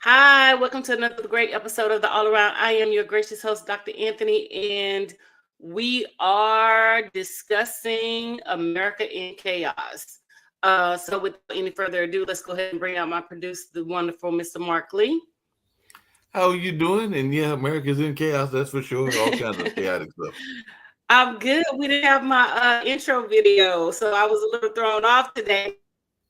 Hi, welcome to another great episode of the All Around. I am your gracious host, Dr. Anthony, and we are discussing America in Chaos. So without any further ado, let's go ahead and bring out my producer, the wonderful Mr. Mark Lee. How are you doing? And yeah, America's in chaos, that's for sure. All kinds of chaotic stuff. I'm good. We didn't have my intro video, so I was a little thrown off today.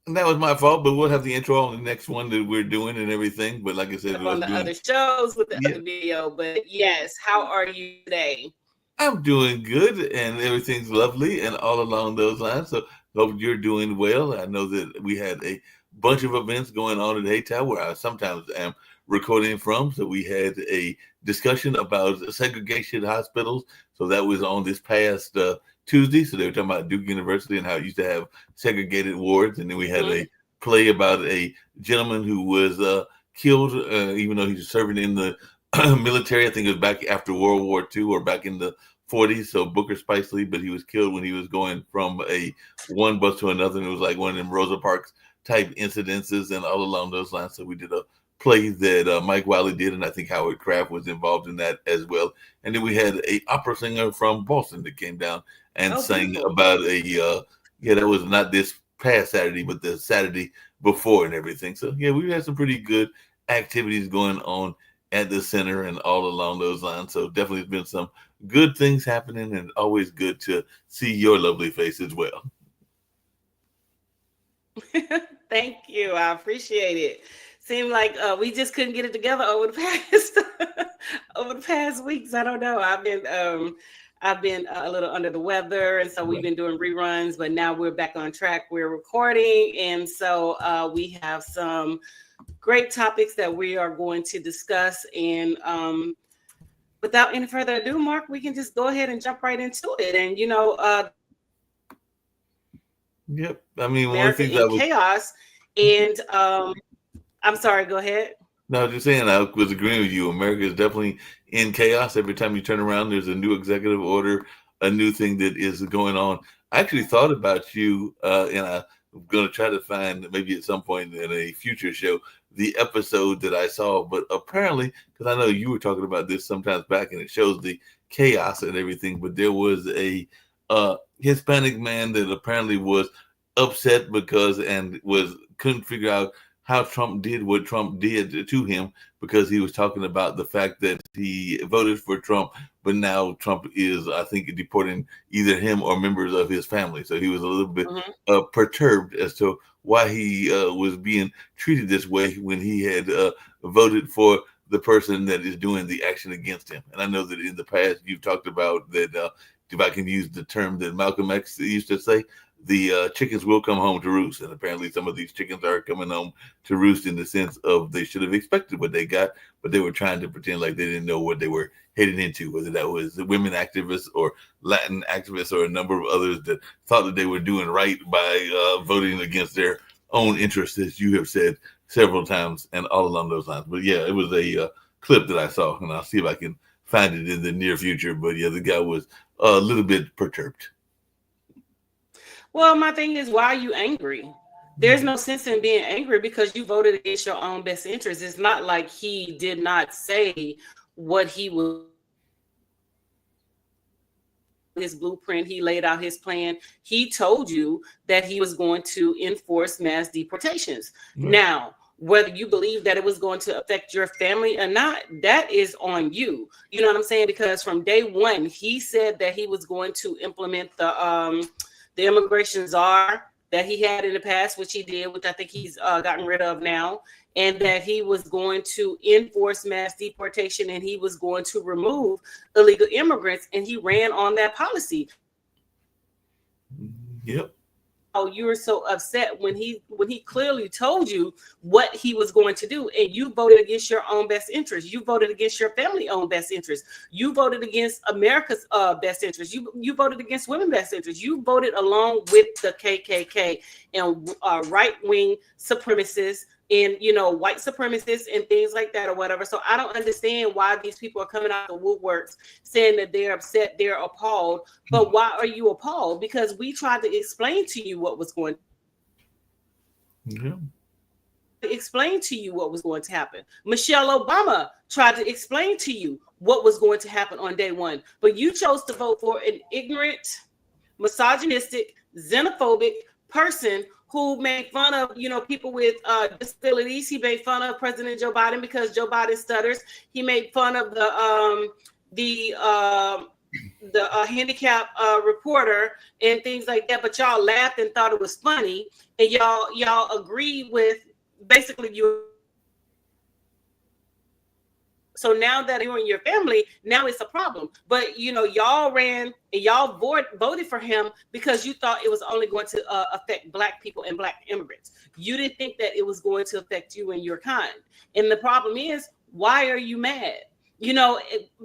And that was my fault, but we'll have the intro on the next one that we're doing and everything. But like I said, On the other shows with the yeah. other video. But yes, how are you today? I'm doing good and everything's lovely and all along those lines. So hope you're doing well. I know that we had a bunch of events going on at Haytown where I sometimes am recording from. So we had a discussion about segregation hospitals. So that was on this past Tuesday. So they were talking about Duke University and how it used to have segregated wards. And then we had a play about a gentleman who was killed, even though he was serving in the military. I think it was back after World War II or back in the 40s. So Booker Spicely, but he was killed when he was going from one bus to another. And it was like one of them Rosa Parks type incidences and all along those lines. So we did a play that Mike Wiley did, and I think Howard Kraft was involved in that as well. And then we had a opera singer from Boston that came down and sang beautiful. About that was not this past Saturday, but the Saturday before and everything. So yeah, we had some pretty good activities going on at the center and all along those lines. So definitely has been some good things happening, and always good to see your lovely face as well. Thank you. I appreciate it. Seemed like we just couldn't get it together over the past weeks. I don't know. I've been a little under the weather, and so we've been doing reruns, but now we're back on track. We're recording, and so we have some great topics that we are going to discuss. And without any further ado, Mark, we can just go ahead and jump right into it. And yep. I mean, one America in chaos. And I'm sorry. Go ahead. No, I was just saying, I was agreeing with you. America is definitely in chaos. Every time you turn around, there's a new executive order, a new thing that is going on. I actually thought about you, and I'm going to try to find maybe at some point in a future show the episode that I saw. But apparently, because I know you were talking about this sometimes back, and it shows the chaos and everything. But there was a Hispanic man that apparently was upset because couldn't figure out how Trump did what Trump did to him, because he was talking about the fact that he voted for Trump, but now Trump is, I think, deporting either him or members of his family. So he was a little bit perturbed as to why he was being treated this way when he had voted for the person that is doing the action against him. And I know that in the past you've talked about that, if I can use the term that Malcolm X used to say, the chickens will come home to roost. And apparently some of these chickens are coming home to roost in the sense of they should have expected what they got, but they were trying to pretend like they didn't know what they were heading into, whether that was the women activists or Latin activists or a number of others that thought that they were doing right by voting against their own interests, as you have said several times and all along those lines. But yeah, it was a clip that I saw, and I'll see if I can find it in the near future. But yeah, the guy was a little bit perturbed. Well, my thing is, why are you angry? There's no sense in being angry because you voted against your own best interest. It's not like he did not say what he was. His blueprint, he laid out his plan. He told you that he was going to enforce mass deportations. Right. Now, whether you believe that it was going to affect your family or not, that is on you. You know what I'm saying? Because from day one, he said that he was going to implement the immigration czar that he had in the past, which he did, which I think he's gotten rid of now, and that he was going to enforce mass deportation and he was going to remove illegal immigrants, and he ran on that policy. Yep. Oh, you were so upset when he clearly told you what he was going to do, and you voted against your own best interest. You voted against your family own best interest. You voted against America's best interest. You voted against women's best interest. You voted along with the KKK and right-wing supremacists and white supremacists and things like that or whatever. So I don't understand why these people are coming out the woodworks saying that they're upset, they're appalled. But why are you appalled? Because we tried to explain to you what was going Yeah. to explain to you what was going to happen. Michelle Obama tried to explain to you what was going to happen on day one, but you chose to vote for an ignorant, misogynistic, xenophobic person who made fun of people with disabilities. He made fun of President Joe Biden because Joe Biden stutters. He made fun of the handicap reporter and things like that. But y'all laughed and thought it was funny, and y'all agreed with basically you. So now that you're in your family, now it's a problem. But y'all ran and y'all voted for him because you thought it was only going to affect Black people and Black immigrants. You didn't think that it was going to affect you and your kind. And the problem is, why are you mad?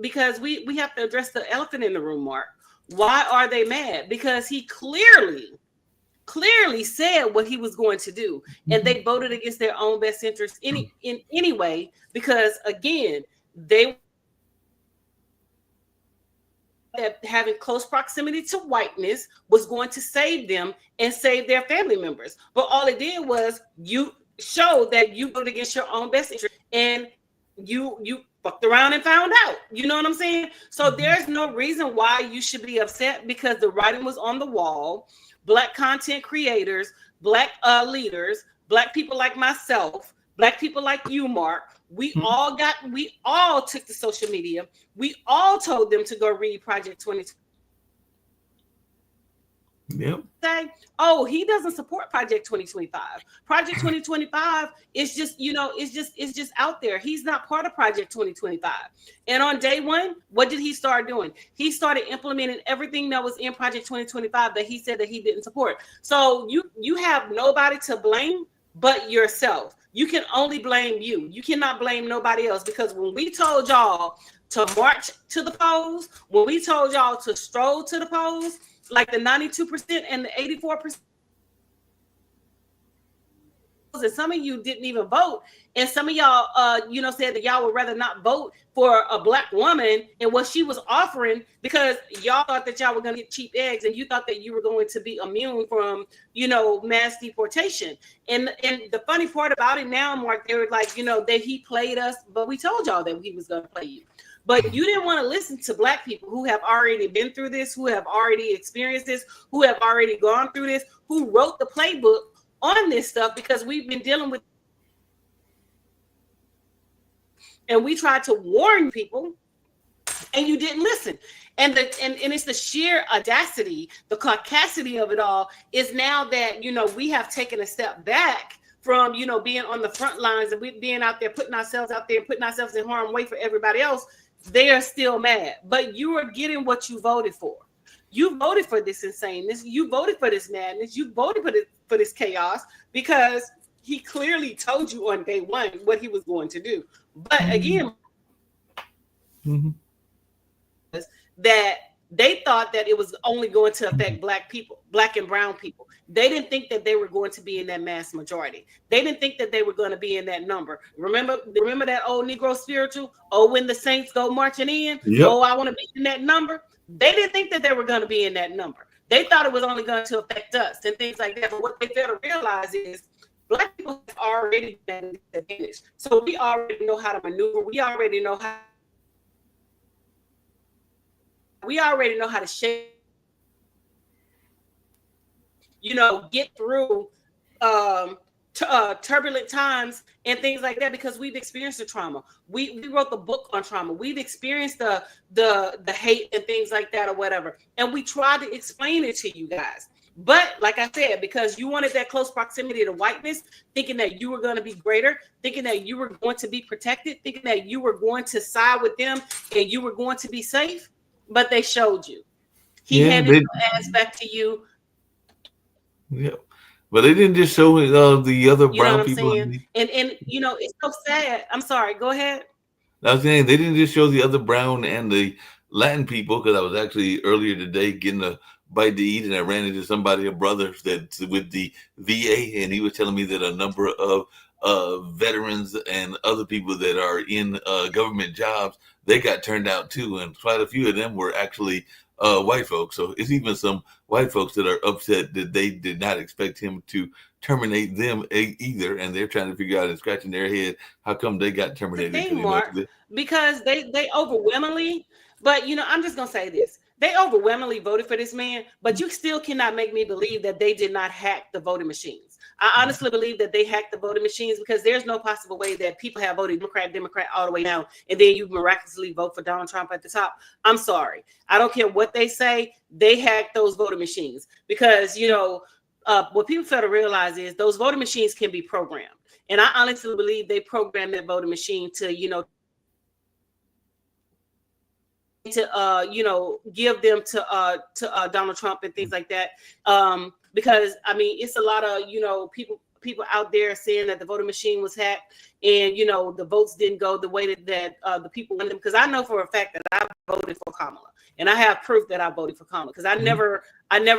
Because we have to address the elephant in the room, Mark. Why are they mad? Because he clearly said what he was going to do, and they voted against their own best interest in any way. Because again, they that having close proximity to whiteness was going to save them and save their family members. But all it did was you showed that you voted against your own best interest, and you fucked around and found out. You know what I'm saying? So there's no reason why you should be upset, because the writing was on the wall. Black content creators, Black leaders, Black people like myself, Black people like you, Mark, we all took to social media. We all told them to go read Project 2020. Yep. Say, oh, he doesn't support Project 2025. Project 2025 is just, it's just out there. He's not part of Project 2025. And on day one, what did he start doing? He started implementing everything that was in Project 2025 that he said that he didn't support. So you have nobody to blame but yourself. You can only blame you. You cannot blame nobody else, because when we told y'all to march to the polls, when we told y'all to stroll to the polls, like the 92% and the 84%, and some of you didn't even vote, and some of y'all said that y'all would rather not vote for a Black woman and what she was offering, because y'all thought that y'all were going to get cheap eggs, and you thought that you were going to be immune from mass deportation. And the funny part about it now, Mark, they were like, that he played us, but we told y'all that he was going to play you. But you didn't want to listen to Black people who have already been through this, who have already experienced this, who have already gone through this, who wrote the playbook on this stuff, because we've been dealing with, and we tried to warn people, and you didn't listen. And it's the sheer audacity, the caucasity of it all is now that we have taken a step back from being on the front lines, and we being out there putting ourselves out there, putting ourselves in harm's way for everybody else. They are still mad, but you are getting what you voted for. You voted for this insaneness. You voted for this madness. You voted for this chaos, because he clearly told you on day one what he was going to do. But again, that they thought that it was only going to affect Black people, Black and brown people. They didn't think that they were going to be in that mass majority. They didn't think that they were going to be in that number. Remember that old Negro spiritual? Oh, when the saints go marching in, Yep. Oh, I want to be in that number. They didn't think that they were going to be in that number. They thought it was only going to affect us and things like that. But what they failed to realize is Black people have already been advantaged. So we already know how to maneuver. We already know how to shape, get through turbulent times and things like that, because we've experienced the trauma. We wrote the book on trauma. We've experienced the hate and things like that or whatever. And we tried to explain it to you guys. But like I said, because you wanted that close proximity to whiteness, thinking that you were going to be greater, thinking that you were going to be protected, thinking that you were going to side with them and you were going to be safe, but they showed you. He handed your ass back to you. Yeah. But they didn't just show the other brown people. And it's so sad. I'm sorry. Go ahead. I was saying they didn't just show the other brown and the Latin people, because I was actually earlier today getting a bite to eat, and I ran into somebody, a brother that's with the VA, and he was telling me that a number of veterans and other people that are in government jobs, they got turned out too, and quite a few of them were actually white folks. So it's even some white folks that are upset that they did not expect him to terminate them either, and they're trying to figure out and scratching their head how come they got The terminated. thing, Because Mark, because they overwhelmingly, but I'm just gonna say this. They overwhelmingly voted for this man, but you still cannot make me believe that they did not hack the voting machines. I honestly believe that they hacked the voting machines, because there's no possible way that people have voted Democrat all the way down, and then you miraculously vote for Donald Trump at the top. I'm sorry. I don't care what they say. They hacked those voting machines, because, what people fail to realize is those voting machines can be programmed. And I honestly believe they programmed that voting machine to, give them to Donald Trump and things like that. Because I mean, it's a lot of people out there saying that the voting machine was hacked, and the votes didn't go the way that the people wanted them. Because I know for a fact that I voted for Kamala, and I have proof that I voted for Kamala, because I never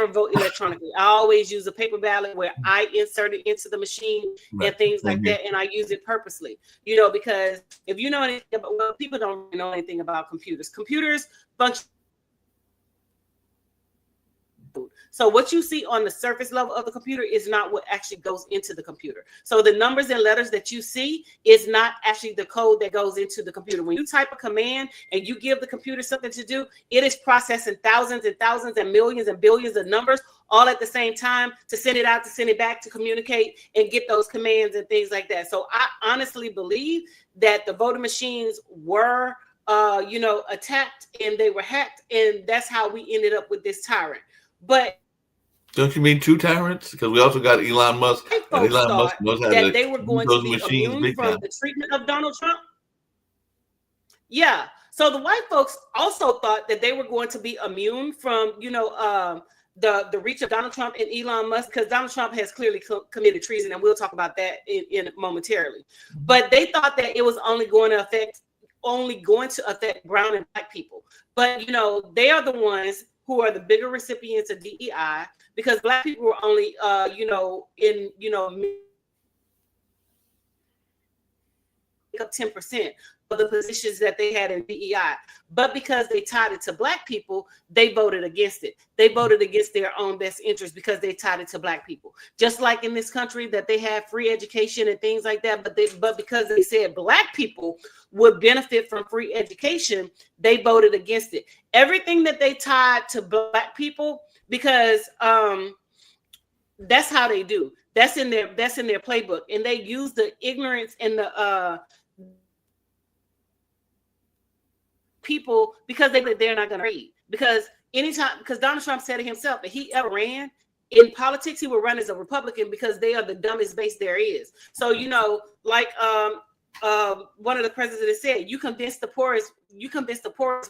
vote electronically. I always use a paper ballot where I insert it into the machine and things like that, and I use it purposely. Because if you know anything about, well, people don't really know anything about computers. Computers function. So what you see on the surface level of the computer is not what actually goes into the computer. So the numbers and letters that you see is not actually the code that goes into the computer. When you type a command and you give the computer something to do, it is processing thousands and thousands and millions and billions of numbers all at the same time to send it out, to send it back, to communicate and get those commands and things like that. So I honestly believe that the voting machines were attacked, and they were hacked, and that's how we ended up with this tyrant. But don't you mean two tyrants? Because we also got Elon Musk, and folks Elon Musk thought knows how that to they were going use to those be machines immune big from time. the treatment of Donald Trump. Yeah. So the white folks also thought that they were going to be immune from, the reach of Donald Trump and Elon Musk, because Donald Trump has clearly committed treason, and we'll talk about that in momentarily. But they thought that it was only going to affect brown and black people. But they are the ones who are the bigger recipients of DEI, because black people were only up 10% of the positions that they had in DEI. But because they tied it to black people, they voted against it. They voted against their own best interest because they tied it to black people. Just like in this country that they have free education and things like that, but because they said black people would benefit from free education, they voted against it. Everything that they tied to black people, because that's how they do. That's in their playbook, and they use the ignorance and the people, because they're not going to read. Because Donald Trump said it himself, if he ever ran in politics, he would run as a Republican, because they are the dumbest base there is. So like one of the presidents said, you convince the poorest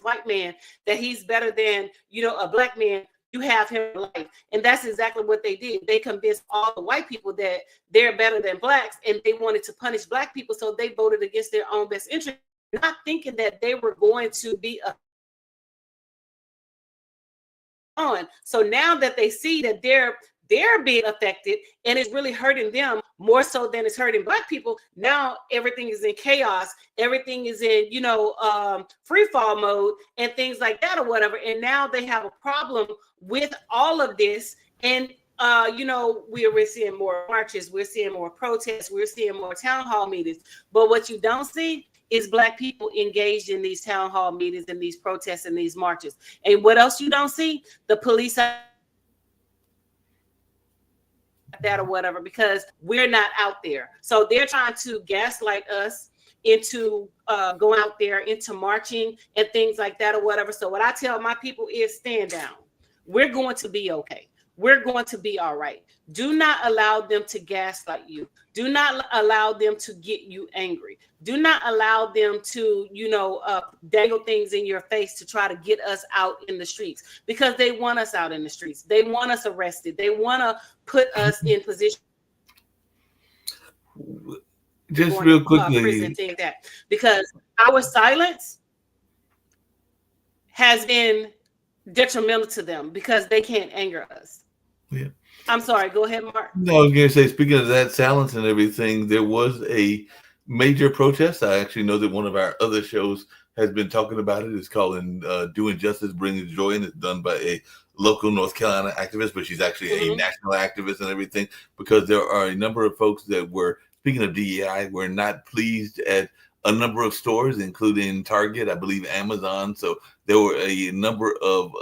white man that he's better than a black man, you have him in life. And that's exactly what they did. They convinced all the white people that they're better than blacks, and they wanted to punish black people, so they voted against their own best interest, not thinking that they were going to be on. So now that they see that they're being affected, and it's really hurting them more so than it's hurting black people, now everything is in chaos. Everything is in free fall mode and things like that or whatever. And now they have a problem with all of this. And we're seeing more marches, we're seeing more protests, we're seeing more town hall meetings. But what you don't see is black people engaged in these town hall meetings and these protests and these marches. And what else you don't see? The police that or whatever, because we're not out there. So they're trying to gaslight us into going out there, into marching and things like that or whatever. So what I tell my people is stand down. We're going to be okay. We're going to be all right. Do not allow them to gaslight you. Do not allow them to get you angry. Do not allow them to, dangle things in your face to try to get us out in the streets, because they want us out in the streets. They want us arrested. They want to put us in position. Just real quickly, prison, things like that, because our silence has been detrimental to them, because they can't anger us. Yeah. I'm sorry. Go ahead, Mark. No, I was going to say, speaking of that silence and everything, there was a major protest. I actually know that one of our other shows has been talking about it. It's called Doing Justice Brings Joy, and it's done by a local North Carolina activist, but she's actually a Mm-hmm. national activist and everything, because there are a number of folks that were, speaking of DEI, were not pleased at a number of stores, including Target, I believe Amazon. So there were a number of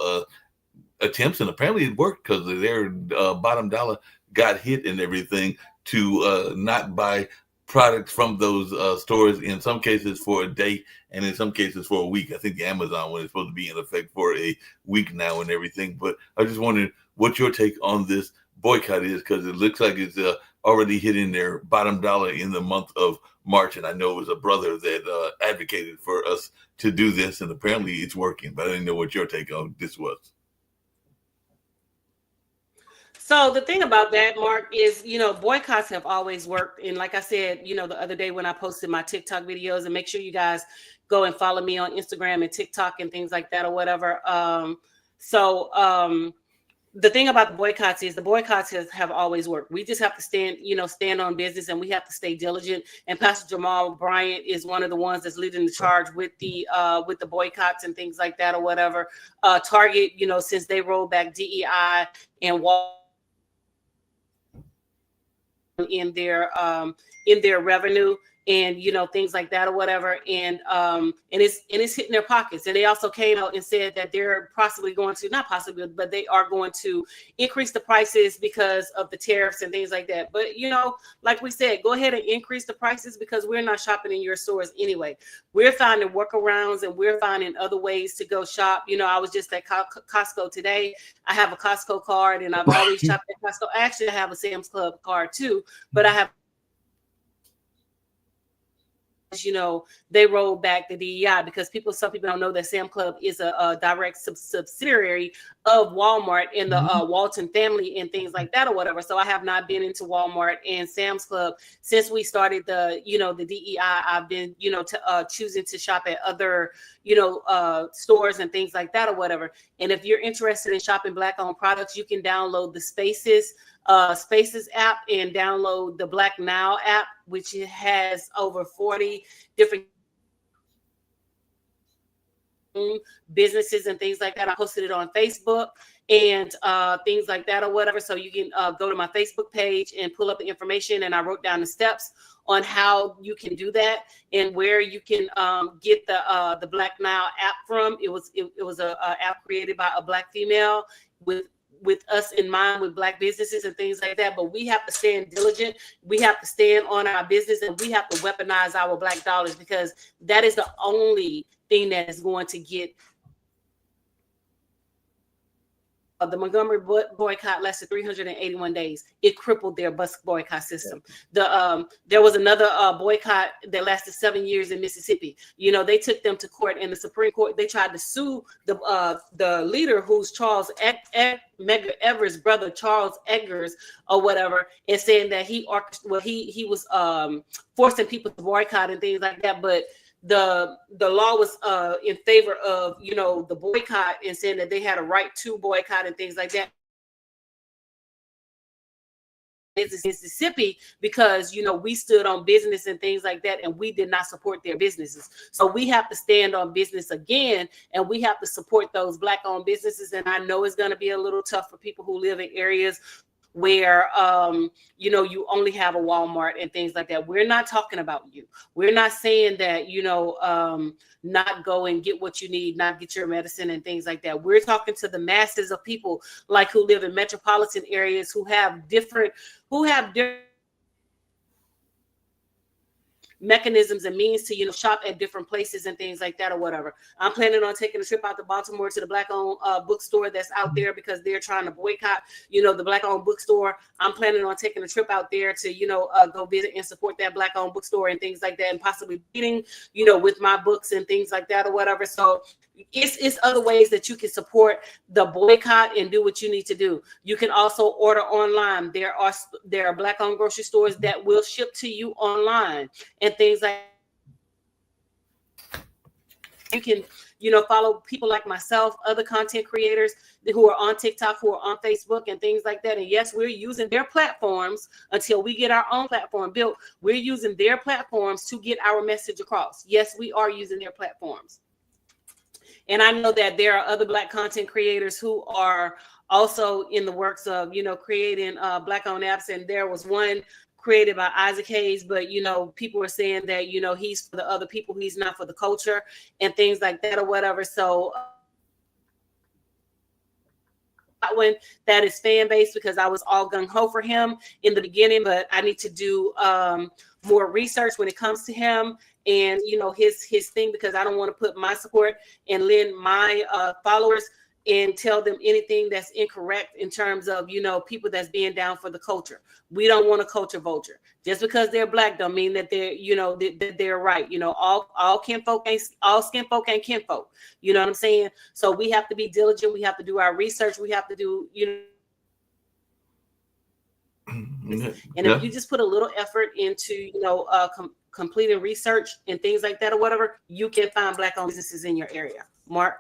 attempts, and apparently it worked because their bottom dollar got hit and everything to not buy products from those stores, in some cases for a day and in some cases for a week. I think the Amazon one is supposed to be in effect for a week now and everything. But I just wondered what your take on this boycott is, because it looks like it's already hitting their bottom dollar in the month of March. And I know it was a brother that advocated for us to do this, and apparently it's working. But I didn't know what your take on this was. So the thing about that, Mark, is, boycotts have always worked. And like I said, the other day when I posted my TikTok videos, and make sure you guys go and follow me on Instagram and TikTok and things like that or whatever. The thing about the boycotts is the boycotts have always worked. We just have to stand on business, and we have to stay diligent. And Pastor Jamal Bryant is one of the ones that's leading the charge with the boycotts and things like that or whatever. Target, since they rolled back DEI and in their revenue, and things like that or whatever, and it's hitting their pockets. And they also came out and said that they're possibly going to, not possibly, but they are going to increase the prices because of the tariffs and things like that. But like we said, go ahead and increase the prices, because we're not shopping in your stores anyway. We're finding workarounds, and we're finding other ways to go shop. I was just at Costco today. I have a Costco card, and I've always shopped at Costco. Actually, I have a Sam's Club card too, but I have, they rolled back the DEI because some people don't know that Sam Club is a direct subsidiary of Walmart and the Walton family and things like that or whatever. So I have not been into Walmart and Sam's Club since we started the DEI. I've been, choosing to shop at other, stores and things like that or whatever. And if you're interested in shopping Black-owned products, you can download the Spaces app and download the Black Now app, which has over 40 different businesses and things like that. I posted it on Facebook and things like that or whatever. So you can go to my Facebook page and pull up the information. And I wrote down the steps on how you can do that and where you can get the Black Now app from. It was a app created by a Black female with us in mind, with Black businesses and things like that. But we have to stand diligent. We have to stand on our business, and we have to weaponize our Black dollars, because that is the only thing that is going to get. The Montgomery boycott lasted 381 days. It crippled their bus boycott system. There was another boycott that lasted 7 years in Mississippi. They took them to court, and the Supreme Court, they tried to sue the leader, who's Charles Medgar Evers' brother, Charles Eggers or whatever, and saying that he was forcing people to boycott and things like that. But the law was in favor of the boycott, and saying that they had a right to boycott and things like that. It's Mississippi, because we stood on business and things like that, and we did not support their businesses. So we have to stand on business again, and we have to support those Black-owned businesses. And I know it's going to be a little tough for people who live in areas where you only have a Walmart and things like that. We're not talking about you. We're not saying that not go and get what you need, not get your medicine and things like that. We're talking to the masses of people who live in metropolitan areas, who have different mechanisms and means to shop at different places and things like that or whatever. I'm planning on taking a trip out to Baltimore to the Black-owned bookstore that's out there, because they're trying to boycott the Black-owned bookstore. I'm planning on taking a trip out there to go visit and support that Black-owned bookstore and things like that, and possibly reading with my books and things like that or whatever. So it's other ways that you can support the boycott and do what you need to do. You can also order online. There are Black-owned grocery stores that will ship to you online and things like. follow people like myself, other content creators who are on TikTok, who are on Facebook and things like that. And yes, we're using their platforms until we get our own platform built. We're using their platforms to get our message across. Yes, we are using their platforms. And I know that there are other Black content creators who are also in the works of, creating Black-owned apps. And there was one created by Isaac Hayes, but, people were saying that, he's for the other people, he's not for the culture and things like that or whatever. So one that is fan based, because I was all gung-ho for him in the beginning, but I need to do more research when it comes to him and his thing, because I don't want to put my support and lend my followers and tell them anything that's incorrect in terms of people that's being down for the culture. We don't want a culture vulture. Just because they're Black don't mean that they're that they're right. All kinfolk ain't all skin folk ain't kinfolk. You know what I'm saying? So we have to be diligent. We have to do our research. We have to do and if you just put a little effort into completing research and things like that or whatever, you can find Black-owned businesses in your area. Mark.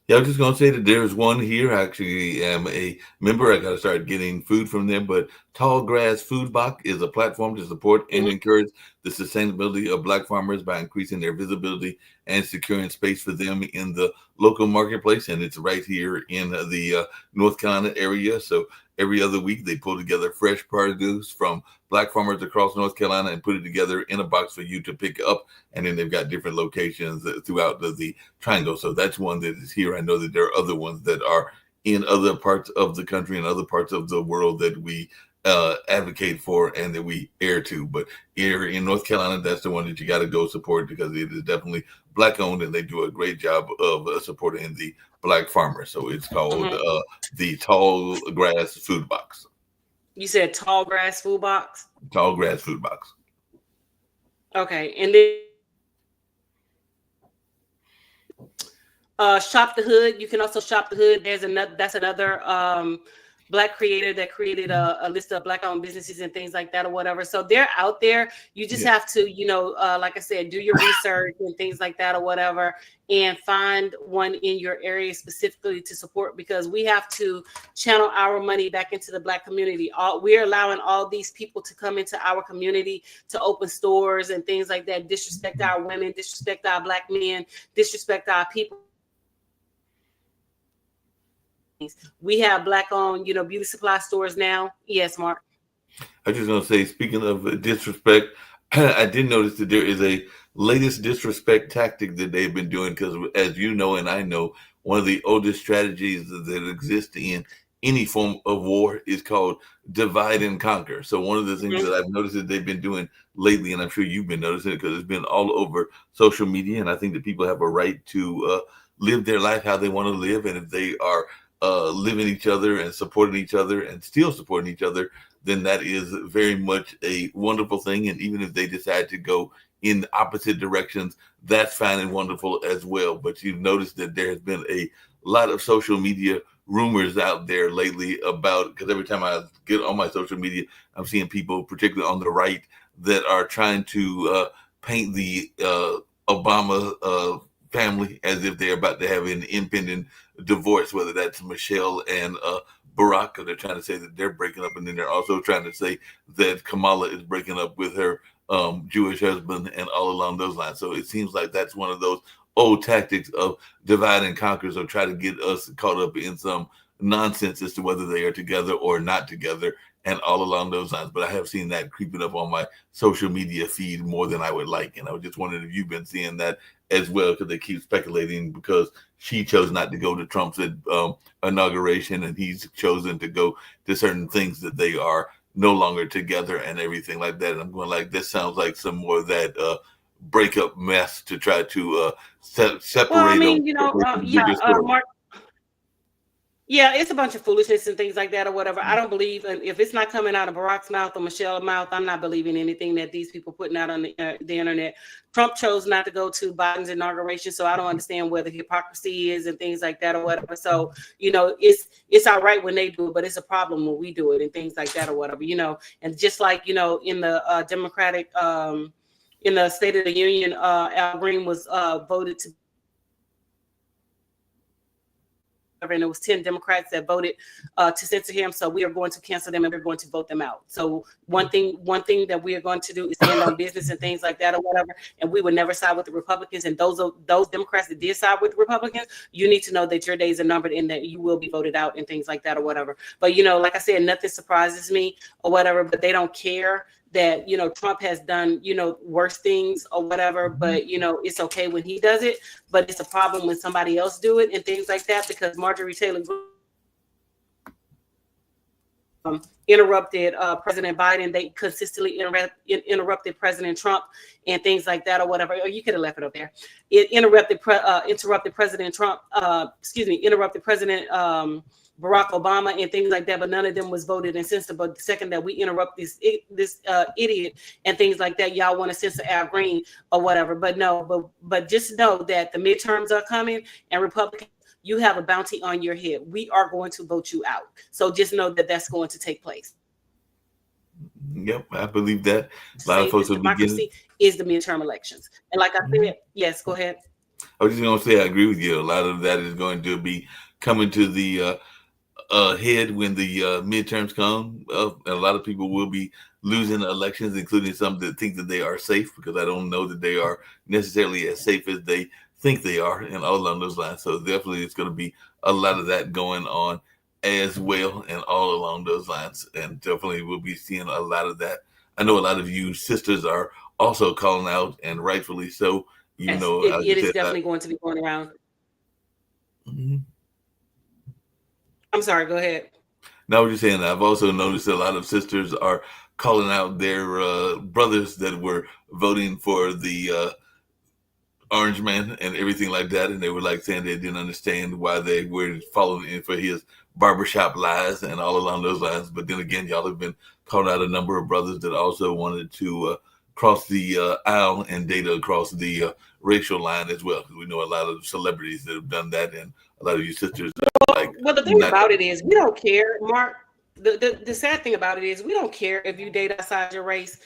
Yeah, I was just going to say that there's one here. I actually am a member. I got to start getting food from them. But Tall Grass Food Box is a platform to support and encourage the sustainability of Black farmers by increasing their visibility and securing space for them in the local marketplace. And it's right here in the North Carolina area. So every other week, they pull together fresh produce from Black farmers across North Carolina and put it together in a box for you to pick up. And then they've got different locations throughout the triangle. So that's one that is here. I know that there are other ones that are in other parts of the country and other parts of the world that we advocate for and that we air to. But here in North Carolina, that's the one that you got to go support, because it is definitely Black owned and they do a great job of supporting the Black farmer. So it's called the Tall Grass Food Box. You said Tall Grass Food Box? Tall Grass Food Box. Okay. And then Shop the Hood. You can also shop the hood. That's another Black creator that created a list of Black-owned businesses and things like that or whatever. So they're out there. You just have to, like I said, do your research and things like that or whatever, and find one in your area specifically to support, because we have to channel our money back into the Black community. We're allowing all these people to come into our community to open stores and things like that, disrespect our women, disrespect our Black men, disrespect our people. We have Black-owned, beauty supply stores now. Yes, Mark. I was just going to say, speaking of disrespect, I did notice that there is a latest disrespect tactic that they've been doing, because as you know and I know, one of the oldest strategies that exist in any form of war is called divide and conquer. So one of the things that I've noticed that they've been doing lately, and I'm sure you've been noticing it because it's been all over social media, and I think that people have a right to live their life how they want to live, and if they are living each other and supporting each other and still supporting each other, then that is very much a wonderful thing. And even if they decide to go in opposite directions, that's fine and wonderful as well. But you've noticed that there has been a lot of social media rumors out there lately about, because every time I get on my social media, I'm seeing people, particularly on the right, that are trying to paint the Obama family as if they're about to have an impending divorce, whether that's Michelle and Barack, they're trying to say that they're breaking up, and then they're also trying to say that Kamala is breaking up with her Jewish husband and all along those lines. So it seems like that's one of those old tactics of divide and conquer, so try to get us caught up in some nonsense as to whether they are together or not together and all along those lines. But I have seen that creeping up on my social media feed more than I would like. And I was just wondering if you've been seeing that as well, because they keep speculating because she chose not to go to Trump's inauguration and he's chosen to go to certain things, that they are no longer together and everything like that. And I'm going like, this sounds like some more of that breakup mess to try to separate. Well, I mean, Mark. Yeah, it's a bunch of foolishness and things like that or whatever. I don't believe, and if it's not coming out of Barack's mouth or Michelle's mouth, I'm not believing anything that these people putting out on the internet. Trump chose not to go to Biden's inauguration, so I don't understand where the hypocrisy is and things like that or whatever. So, it's all right when they do it, but it's a problem when we do it and things like that or whatever, And just like, in the Democratic, in the State of the Union, Al Green was voted to whatever, and it was 10 Democrats that voted to censor him. So we are going to cancel them and we're going to vote them out. So one thing that we are going to do is stand on business and things like that or whatever. And we would never side with the Republicans. And those Democrats that did side with the Republicans, you need to know that your days are numbered and that you will be voted out and things like that or whatever. But like I said, nothing surprises me or whatever. But they don't care that Trump has done worse things or whatever, but it's okay when he does it, but it's a problem when somebody else do it and things like that, because Marjorie Taylor interrupted President Biden. They consistently interrupted President Trump and things like that or whatever. Or you could have left it up there. It interrupted President Trump. Interrupted President Barack Obama and things like that, but none of them was voted and censored. But the second that we interrupt this idiot and things like that, y'all want to censor Al Green or whatever. But no, but just know that the midterms are coming, and Republicans, you have a bounty on your head. We are going to vote you out. So just know that that's going to take place. Yep, I believe that. A lot of folks will democracy is the midterm elections. And like I said, yes, go ahead. I was just going to say, I agree with you. A lot of that is going to be coming to the head when the midterms come. And a lot of people will be losing elections, including some that think that they are safe, because I don't know that they are necessarily as safe as they think they are, and all along those lines. So definitely it's going to be a lot of that going on as well, and all along those lines. And definitely we'll be seeing a lot of that. I know a lot of you sisters are also calling out, and rightfully so. It is definitely going to be going around. Mm-hmm. I'm sorry, go ahead. No, I was just saying, I've also noticed a lot of sisters are calling out their brothers that were voting for the Orange Man and everything like that. And they were like saying they didn't understand why they were following in for his barbershop lies and all along those lines. But then again, y'all have been calling out a number of brothers that also wanted to cross the aisle and date across the racial line as well. Because we know a lot of celebrities that have done that, and a lot of you sisters are like. Well, the thing about it is, we don't care, Mark. The sad thing about it is, we don't care if you date outside your race.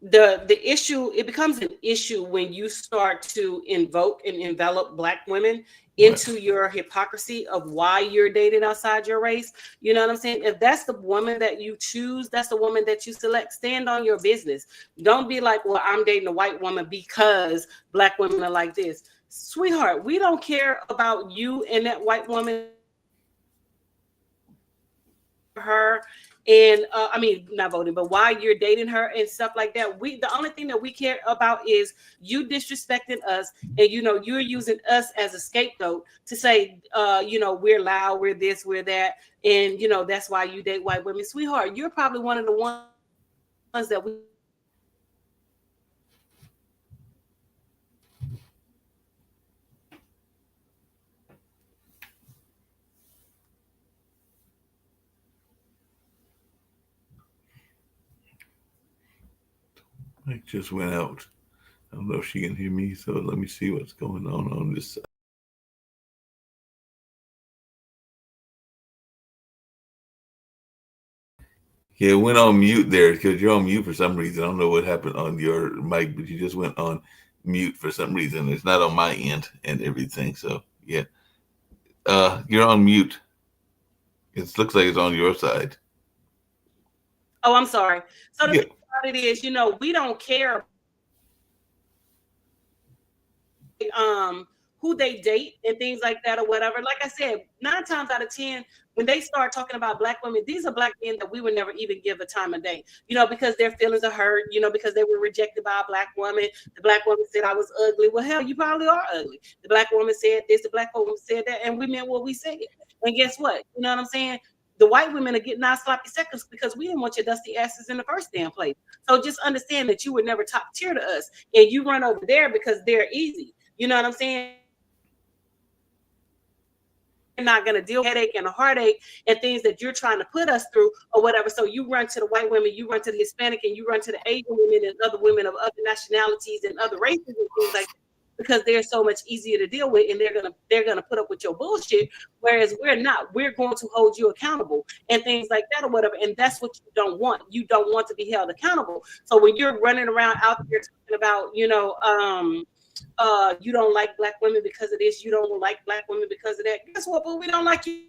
The issue, it becomes an issue when you start to invoke and envelop Black women into your hypocrisy of why you're dating outside your race. You know what I'm saying? If that's the woman that you choose, that's the woman that you select. Stand on your business. Don't be like, well, I'm dating a white woman because Black women are like this. Sweetheart, we don't care about you and that white woman. Her and not voting, but why you're dating her and stuff like that. The only thing that we care about is you disrespecting us, and you're using us as a scapegoat to say we're loud, we're this, we're that, and that's why you date white women. Sweetheart, you're probably one of the ones that we Mike just went out. I don't know if she can hear me, so let me see what's going on this side. Yeah, it went on mute there because you're on mute for some reason. I don't know what happened on your mic, but you just went on mute for some reason. It's not on my end and everything. So yeah, you're on mute. It looks like it's on your side. Oh, I'm sorry. So the thing about it is, we don't care who they date and things like that or whatever. Like I said, 9 times out of 10, when they start talking about Black women, these are Black men that we would never even give a time of day, because their feelings are hurt, because they were rejected by a Black woman. The Black woman said I was ugly. Well, hell, you probably are ugly. The Black woman said this, the Black woman said that, and we meant what we said. And guess what? You know what I'm saying? The white women are getting our sloppy seconds because we didn't want your dusty asses in the first damn place. So just understand that you were never top tier to us, and you run over there because they're easy. You know what I'm saying? You're not going to deal with headache and a heartache and things that you're trying to put us through or whatever. So you run to the white women, you run to the Hispanic, and you run to the Asian women and other women of other nationalities and other races and things like that, because they're so much easier to deal with, and they're gonna put up with your bullshit, whereas we're not. We're going to hold you accountable and things like that or whatever. And that's what you don't want. You don't want to be held accountable. So when you're running around out there talking about, you don't like black women because of this, you don't like black women because of that. Guess what? But we don't like you.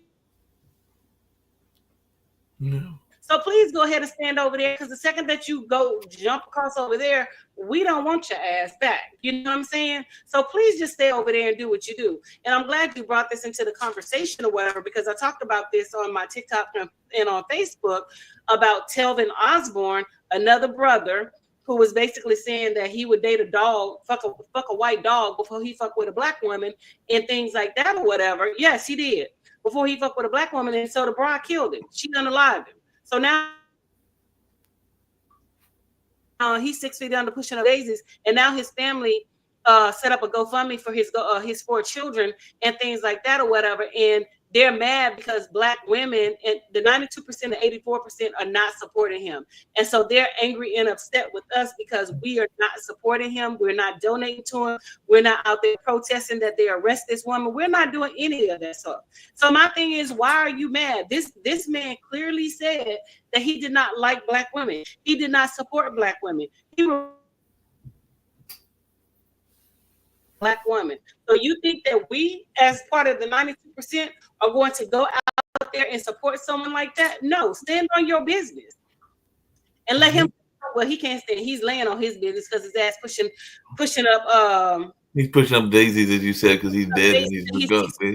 No. So please go ahead and stand over there, because the second that you go jump across over there, we don't want your ass back. You know what I'm saying? So please just stay over there and do what you do. And I'm glad you brought this into the conversation or whatever, because I talked about this on my TikTok and on Facebook about Telvin Osborne, another brother who was basically saying that he would date a dog, fuck a white dog before he fuck with a black woman and things like that or whatever. Yes, he did. Before he fucked with a black woman, and so the bride killed him. She unalived him. So now he's 6 feet under pushing up daisies, and now his family set up a GoFundMe for his 4 children and things like that or whatever. And they're mad because black women, and the 92% and 84% are not supporting him. And so they're angry and upset with us because we are not supporting him. We're not donating to him. We're not out there protesting that they arrest this woman. We're not doing any of that stuff. So my thing is, why are you mad? This man clearly said that he did not like black women. He did not support black women. He was black woman. So you think that we, as part of the 92%, are going to go out there and support someone like that? No, stand on your business and let him. Well, he can't stand. He's laying on his business because his ass pushing up. He's pushing up daisies, as you said, because he's dead and he's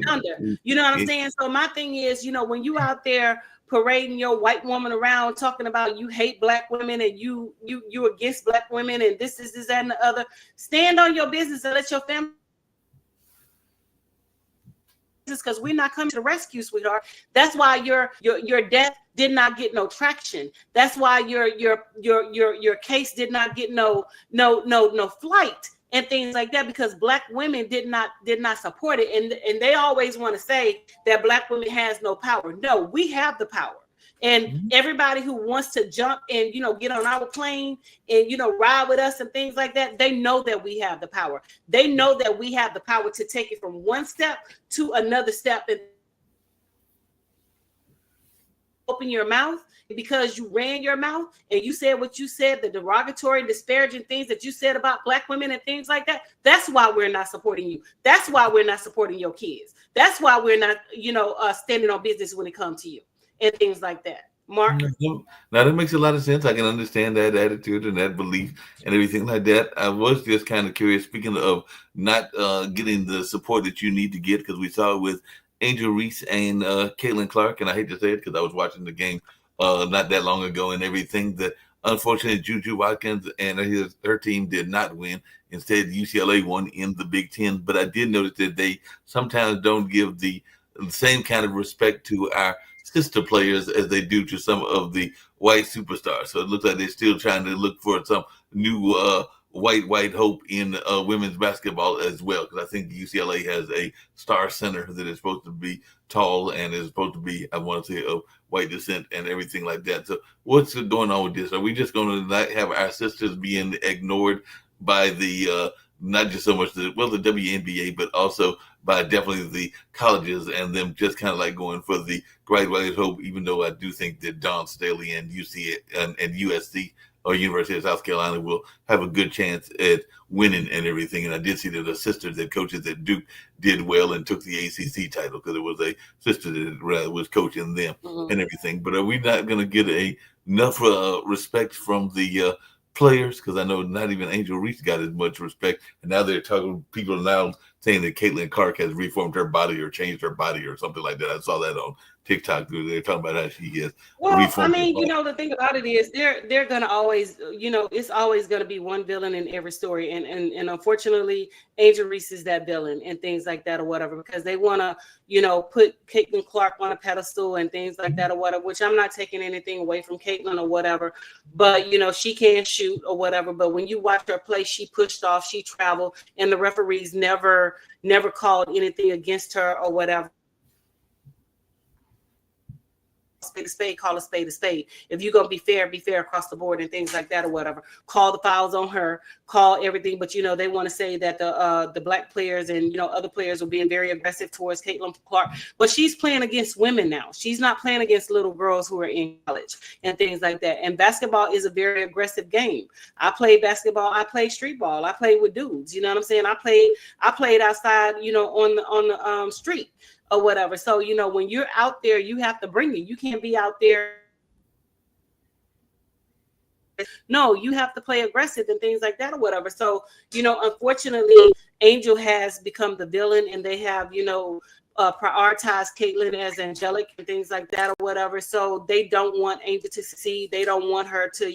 under. You know what I'm saying? So my thing is, when you out there parading your white woman around talking about you hate black women and you against black women and this, that, and the other, stand on your business and let your family, because we're not coming to the rescue, sweetheart. That's why your death did not get no traction. That's why your case did not get no flight and things like that, because black women did not support it. And they always want to say that black women has no power. No, we have the power. And everybody who wants to jump and, get on our plane and, ride with us and things like that, they know that we have the power. They know that we have the power to take it from one step to another step. And open your mouth because you ran your mouth and you said what you said, the derogatory, disparaging things that you said about black women and things like that. That's why we're not supporting you. That's why we're not supporting your kids. That's why we're not, standing on business when it comes to you and things like that. Mark? Now that makes a lot of sense. I can understand that attitude and that belief and everything like that. I was just kind of curious, speaking of not getting the support that you need to get, because we saw it with Angel Reese and Caitlin Clark, and I hate to say it because I was watching the game not that long ago and everything, that unfortunately Juju Watkins and her team did not win. Instead, UCLA won in the Big Ten. But I did notice that they sometimes don't give the same kind of respect to our sister players as they do to some of the white superstars. So it looks like they're still trying to look for some new white hope in women's basketball as well, because I think UCLA has a star center that is supposed to be tall and is supposed to be, I want to say, of white descent and everything like that. So what's going on with this? Are we just going to not have our sisters being ignored by the not just so much the WNBA, but also by definitely the colleges, and them just kind of like going for the bright white hope, even though I do think that Dawn Staley and UC and USC or University of South Carolina will have a good chance at winning and everything. And I did see that the sisters that coaches at Duke did well and took the ACC title, because it was a sister that was coaching them and everything. But are we not going to get enough respect from the players? Because I know not even Angel Reese got as much respect, and now they're talking. People are now saying that Caitlin Clark has reformed her body or changed her body or something like that. I saw that on TikTok. They're talking about how she is. Well, I mean, the thing about it is they're gonna always, it's always gonna be one villain in every story, and unfortunately, Angel Reese is that villain and things like that or whatever, because they wanna, put Caitlin Clark on a pedestal and things like that or whatever. Which I'm not taking anything away from Caitlin or whatever, but she can shoot or whatever. But when you watch her play, she pushed off, she traveled, and the referees never called anything against her or whatever. a spade, call a spade a spade. If you're gonna be fair across the board and things like that or whatever. Call the fouls on her, call everything. But they want to say that the black players and other players were being very aggressive towards Caitlin Clark. But she's playing against women now. She's not playing against little girls who are in college and things like that. And basketball is a very aggressive game. I played basketball. I played street ball. I played with dudes. You know what I'm saying? I played outside. On the street or whatever. So when you're out there, you have to bring it. You can't be out there. No, you have to play aggressive and things like that or whatever. So unfortunately, Angel has become the villain, and they have prioritized Caitlin as angelic and things like that or whatever. So they don't want Angel to succeed. They don't want her to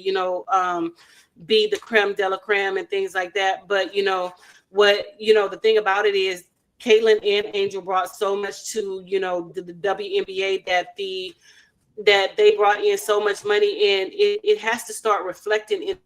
be the creme de la creme and things like that. But the thing about it is, Caitlin and Angel brought so much to the WNBA that they brought in so much money, and it has to start reflecting in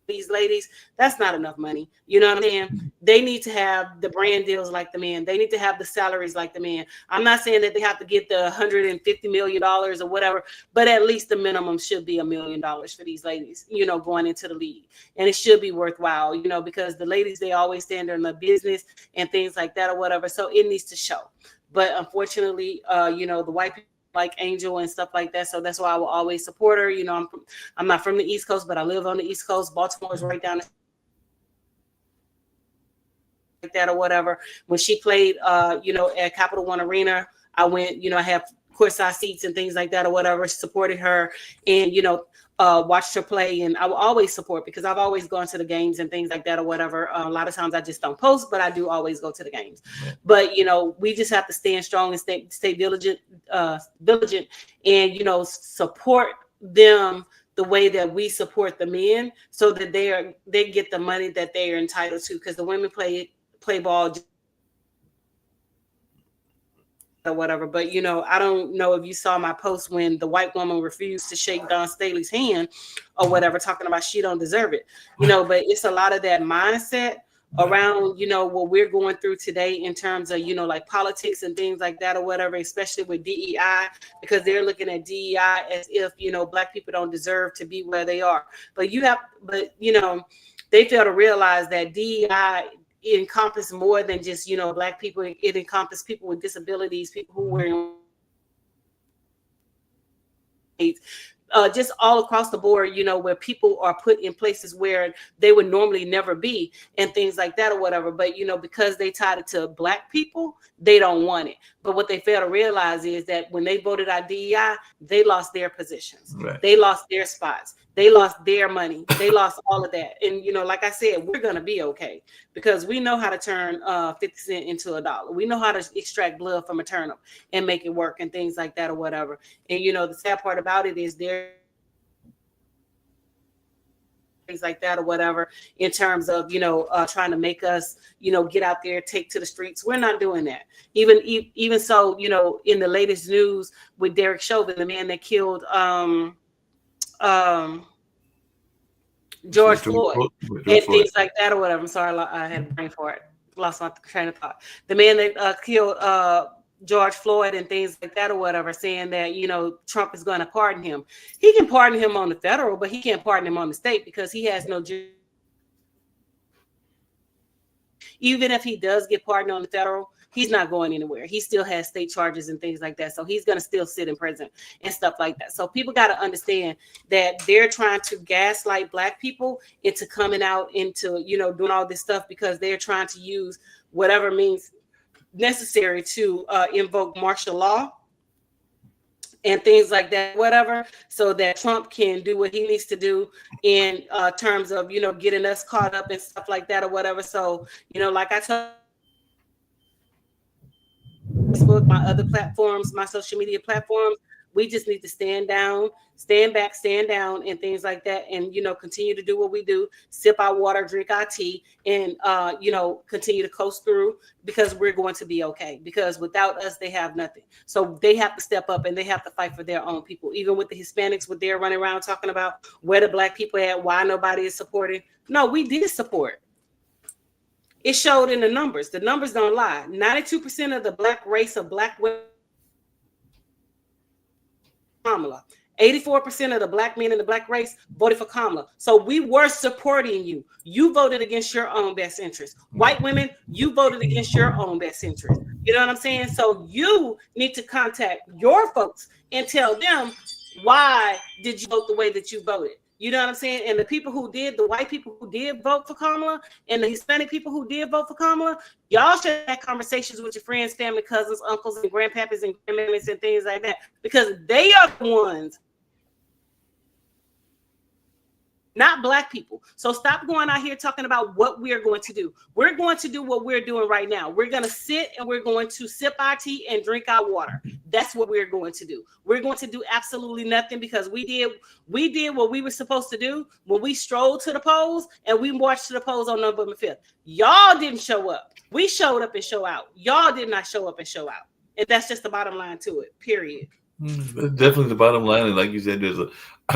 these ladies. That's not enough money. You know what I'm saying? They need to have the brand deals like the men. They need to have the salaries like the men. I'm not saying that they have to get the $150 million or whatever, but at least the minimum should be $1 million for these ladies, going into the league. And it should be worthwhile, because the ladies, they always stand in the business and things like that or whatever. So it needs to show. But unfortunately, the white people like Angel and stuff like that. So that's why I will always support her. I'm not from the East Coast, but I live on the East Coast. Baltimore is right down like that or whatever. When she played, at Capital One Arena, I went, I have courtside seats and things like that or whatever, supported her and, watched her play. And I will always support, because I've always gone to the games and things like that or whatever. A lot of times I just don't post, but I do always go to the games. But, we just have to stand strong and stay diligent and, support them the way that we support the men, so that they get the money that they are entitled to, because the women play ball or whatever. But I don't know if you saw my post when the white woman refused to shake Don Staley's hand or whatever, talking about she don't deserve it. But it's a lot of that mindset around what we're going through today in terms of like politics and things like that or whatever, especially with DEI, because they're looking at DEI as if black people don't deserve to be where they are. But they fail to realize that DEI encompass more than just black people. It encompasses people with disabilities, people who were just all across the board, where people are put in places where they would normally never be and things like that or whatever. But, because they tied it to black people, they don't want it. But what they fail to realize is that when they voted out DEI, they lost their positions. Right. They lost their spots. They lost their money. They lost all of that. And, like I said, we're going to be okay, because we know how to turn 50 cents into $1. We know how to extract blood from a turnip and make it work and things like that or whatever. And, the sad part about it is they're things like that or whatever, in terms of, trying to make us, get out there, take to the streets. We're not doing that. Even so, in the latest news with Derek Chauvin, the man that killed George Floyd and things like that or whatever. I'm sorry, I had a brain for it. Lost my train of thought. The man that killed George Floyd and things like that or whatever, saying that Trump is going to pardon him. He can pardon him on the federal, but he can't pardon him on the state, because he has no. Even if he does get pardoned on the federal, he's not going anywhere. He still has state charges and things like that. So he's going to still sit in prison and stuff like that. So people got to understand that they're trying to gaslight black people into coming out into, doing all this stuff, because they're trying to use whatever means necessary to invoke martial law and things like that, whatever, so that Trump can do what he needs to do in terms of, getting us caught up and stuff like that or whatever. So, like I told Facebook, my other platforms, my social media platforms, we just need to stand down, stand back, stand down, and things like that, and continue to do what we do: sip our water, drink our tea, and continue to coast through, because we're going to be okay. Because without us, they have nothing. So they have to step up and they have to fight for their own people. Even with the Hispanics, what they're running around talking about, where the black people at, why nobody is supporting. No, we did support. It showed in the numbers. The numbers don't lie. 92% of the black race of black women Kamala. 84% of the black men in the black race voted for Kamala. So we were supporting you. You voted against your own best interest. White women, you voted against your own best interest. You know what I'm saying? So you need to contact your folks and tell them, why did you vote the way that you voted? You know what I'm saying? And the people who did, the white people who did vote for Kamala, and the Hispanic people who did vote for Kamala, y'all should have conversations with your friends, family, cousins, uncles, and grandpappys and grandmamas and things like that, because they are the ones, not black people. So stop going out here talking about what we're going to do. We're going to do what we're doing right now. We're going to sit and we're going to sip our tea and drink our water. That's what we're going to do. We're going to do absolutely nothing, because we did what we were supposed to do when we strolled to the polls and we marched to the polls on November 5th. Y'all didn't show up. We showed up and show out. Y'all did not show up and show out. And that's just the bottom line to it, period. That's definitely the bottom line. And like you said, there's a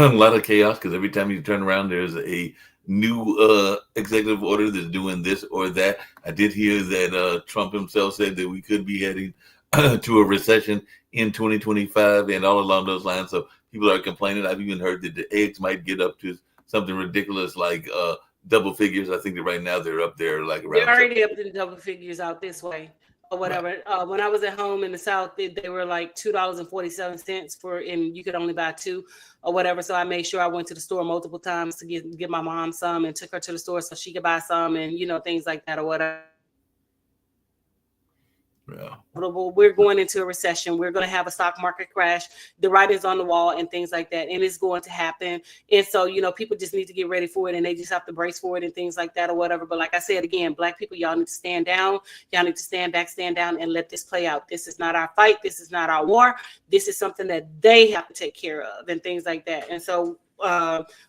lot of chaos, because every time you turn around, there's a new executive order that's doing this or that. I did hear that Trump himself said that we could be heading to a recession in 2025 and all along those lines. So people are complaining. I've even heard that the eggs might get up to something ridiculous like double figures. I think that right now they're up there like around. They're already up to the double figures out this way or whatever. Right. When I was at home in the South, they were like $2.47 for, and you could only buy two or whatever. So I made sure I went to the store multiple times to get my mom some, and took her to the store so she could buy some, and things like that or whatever. Yeah. We're going into a recession. We're going to have a stock market crash. The writing's on the wall and things like that. And it's going to happen. And so, people just need to get ready for it, and they just have to brace for it and things like that or whatever. But like I said, again, black people, y'all need to stand down. Y'all need to stand back, stand down, and let this play out. This is not our fight. This is not our war. This is something that they have to take care of and things like that. And so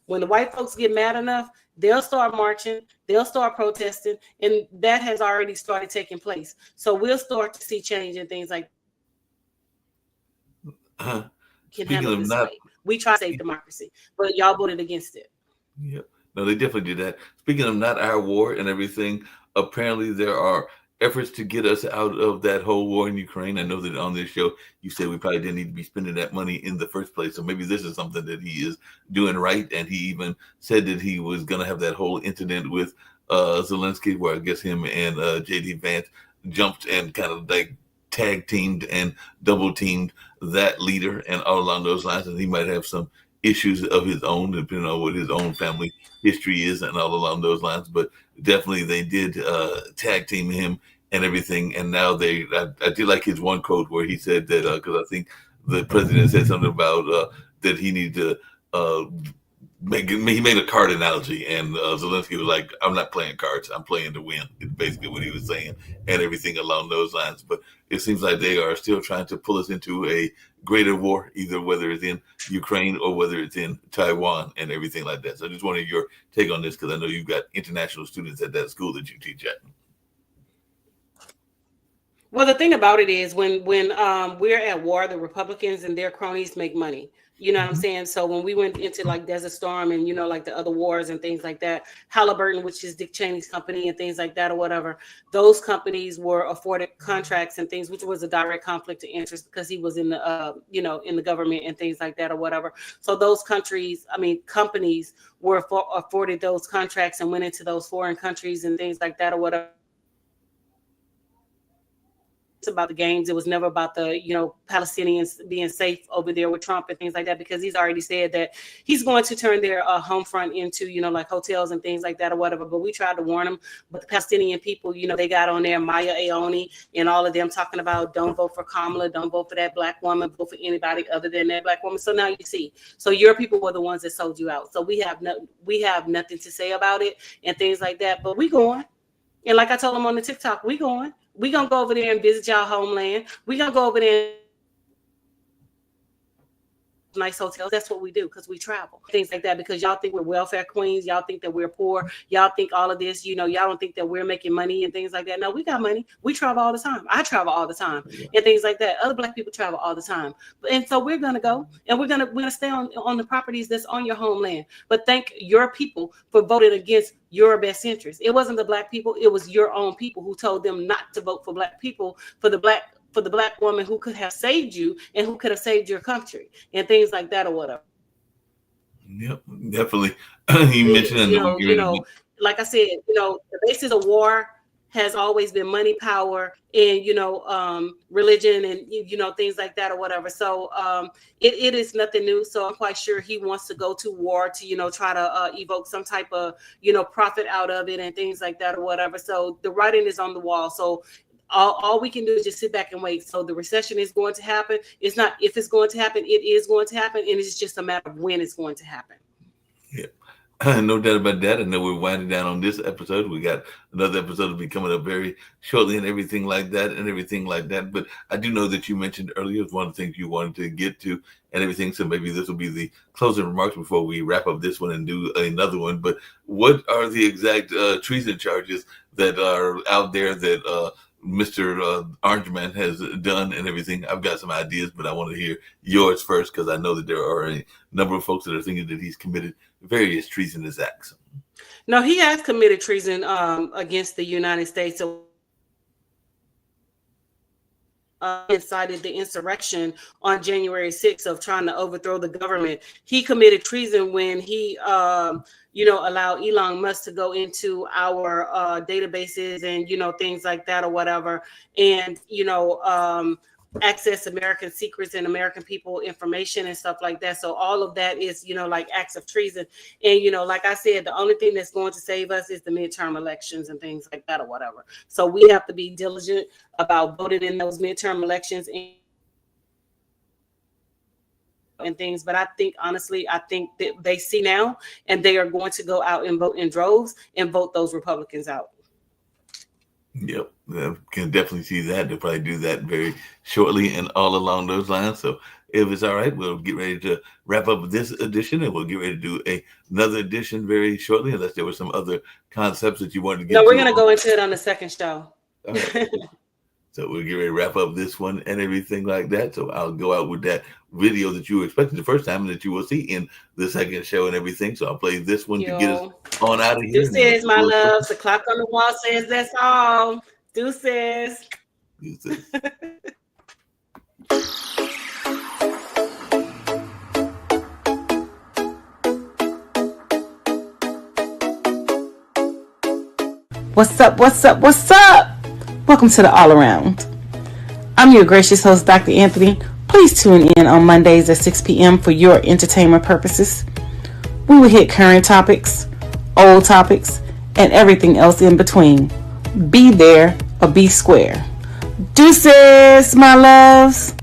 when the white folks get mad enough, they'll start marching, they'll start protesting, and that has already started taking place. So we'll start to see change and things like that. Can handle this way. We try to save democracy, but y'all voted against it. Yeah, no, they definitely did that. Speaking of not our war and everything, apparently there are efforts to get us out of that whole war in Ukraine. I know that on this show, you said we probably didn't need to be spending that money in the first place. So maybe this is something that he is doing right. And he even said that he was going to have that whole incident with Zelensky, where I guess him and JD Vance jumped and kind of like tag teamed and double teamed that leader and all along those lines. And he might have some issues of his own, depending on what his own family history is and all along those lines. But definitely they did tag team him and everything. And now I did like his one quote where he said that, because I think the president said something about that he needed to he made a card analogy, and Zelensky was like, I'm not playing cards, I'm playing to win. It's basically what he was saying and everything along those lines. But it seems like they are still trying to pull us into a greater war, either whether it's in Ukraine or whether it's in Taiwan and everything like that. So I just wanted your take on this, because I know you've got international students at that school that you teach at. Well, the thing about it is when we're at war, the Republicans and their cronies make money. You know what I'm saying? So when we went into like Desert Storm and, like the other wars and things like that, Halliburton, which is Dick Cheney's company and things like that or whatever, those companies were afforded contracts and things, which was a direct conflict of interest because he was in the, in the government and things like that or whatever. So those companies were afforded those contracts and went into those foreign countries and things like that or whatever. About the games. It was never about the, Palestinians being safe over there with Trump and things like that, because he's already said that he's going to turn their home front into, like hotels and things like that or whatever. But we tried to warn them. But the Palestinian people, they got on there, Maya Aoni and all of them talking about don't vote for Kamala, don't vote for that black woman, vote for anybody other than that black woman. So now you see, so your people were the ones that sold you out. So we have nothing to say about it and things like that. But we going. And like I told them on the TikTok, we going. We're going to go over there and visit y'all homeland. We're going to go over there. Nice hotels. That's what we do, because we travel. Things like that, because y'all think we're welfare queens. Y'all think that we're poor. Y'all think all of this, y'all don't think that we're making money and things like that. No, we got money. We travel all the time. I travel all the time and things like that. Other black people travel all the time. And so we're going to go and we're going to stay on the properties that's on your homeland. But thank your people for voting against your best interest. It wasn't the black people. It was your own people who told them not to vote for black people, for the black for the black woman who could have saved you and who could have saved your country and things like that or whatever. Yep, definitely. You mentioned, I know we're You getting ready know, like I said, the basis of war has always been money, power, and religion, and things like that or whatever. So it is nothing new. So I'm quite sure he wants to go to war to try to evoke some type of profit out of it and things like that or whatever. So the writing is on the wall. So all we can do is just sit back and wait. So the recession is going to happen. It's not if it's going to happen, it is going to happen, and it's just a matter of when it's going to happen. Yeah. No doubt about that. I know we're winding down on this episode. We got another episode to be coming up very shortly and everything like that. But I do know that you mentioned earlier one of the things you wanted to get to and everything. So maybe this will be the closing remarks before we wrap up this one and do another one. But what are the exact treason charges that are out there that Mr. Orange Man has done and everything? I've got some ideas, but I want to hear yours first because I know that there are a number of folks that are thinking that he's committed various treasonous acts. No, he has committed treason against the United States. So incited the insurrection on January 6th of trying to overthrow the government. He committed treason when he allowed Elon Musk to go into our databases and things like that or whatever, and access American secrets and American people information and stuff like that. So all of that is like acts of treason. And like I said, the only thing that's going to save us is the midterm elections and things like that or whatever. So we have to be diligent about voting in those midterm elections and things. But I think honestly, that they see now, and they are going to go out and vote in droves and vote those Republicans out. Yep, I can definitely see that. They'll probably do that very shortly and all along those lines. So if it's all right, we'll get ready to wrap up this edition, and we'll get ready to do another edition very shortly, unless there were some other concepts that you wanted to get to. No, we're going to go into it on the second show. All right. So we'll get ready to wrap up this one and everything like that. So I'll go out with that video that you were expecting the first time and that you will see in the second show and everything. So I'll play this one to get us on out of here. Deuces, my loves. The clock on the wall says that's all. Deuces. Deuces. What's up? What's up? What's up? Welcome to the All Around. I'm your gracious host, Dr. Anthony. Please tune in on Mondays at 6 p.m. for your entertainment purposes. We will hit current topics, old topics, and everything else in between. Be there or be square. Deuces, my loves.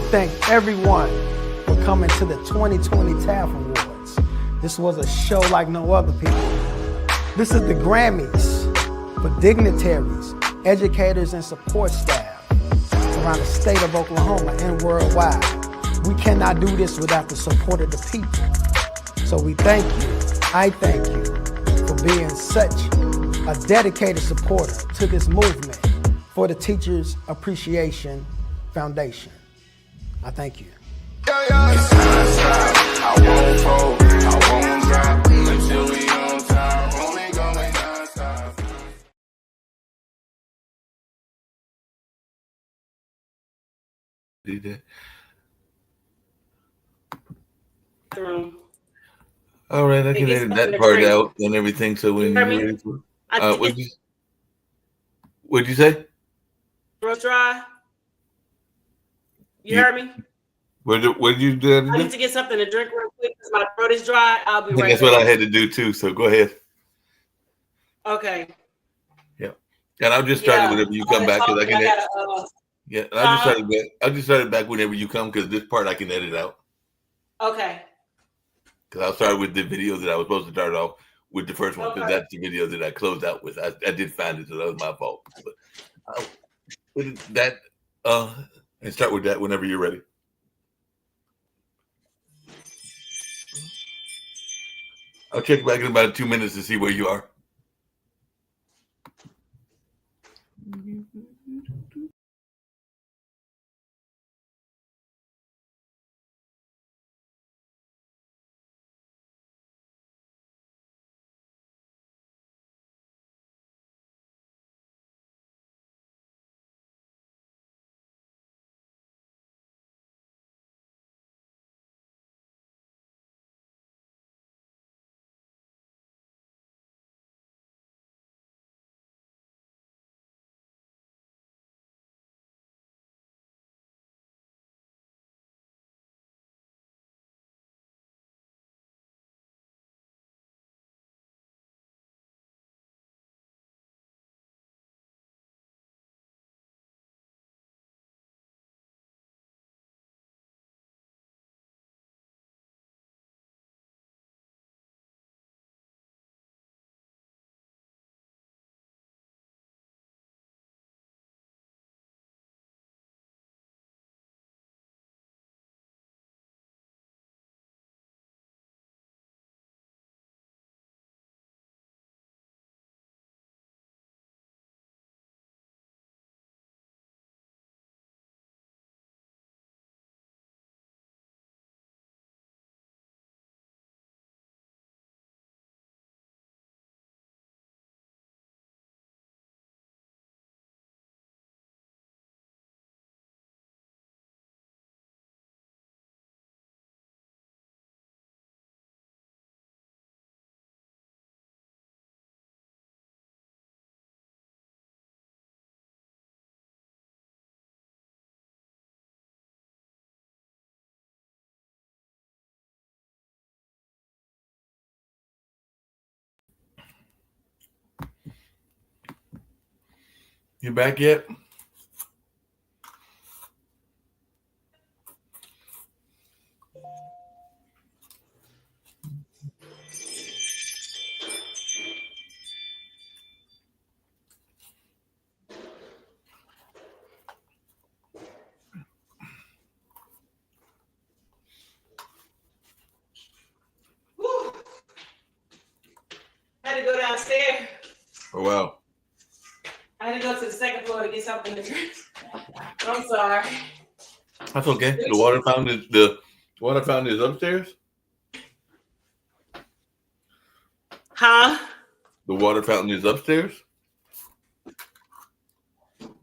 thank everyone for coming to the 2020 TAF Awards. This was a show like no other, people. This is the Grammys for dignitaries, educators, and support staff around the state of Oklahoma and worldwide. We cannot do this without the support of the people. So we thank you, I thank you, for being such a dedicated supporter to this movement for the Teachers Appreciation Foundation. I thank you. Do that. All right, I can edit that part out and everything. So when you're ready for, what'd you say? Throat dry. You heard me? What did you do? I need to get something to drink real quick because my throat is dry. I'll be right back. That's what I had to do too. So go ahead. Okay. Yeah, and I'll just start it whenever you come back because I can. Yeah, and I'll just start it back whenever you come because this part I can edit out. Okay. Because I'll start with the video that I was supposed to start off with the first one because that's the video that I closed out with. I did find it, so that was my fault. But and start with that whenever you're ready. I'll check back in about 2 minutes to see where you are. You back yet? Whew. I had to go downstairs. Oh, wow. I had to go to the second floor to get something to drink. I'm sorry. That's okay. The water fountain is upstairs? Huh? The water fountain is upstairs?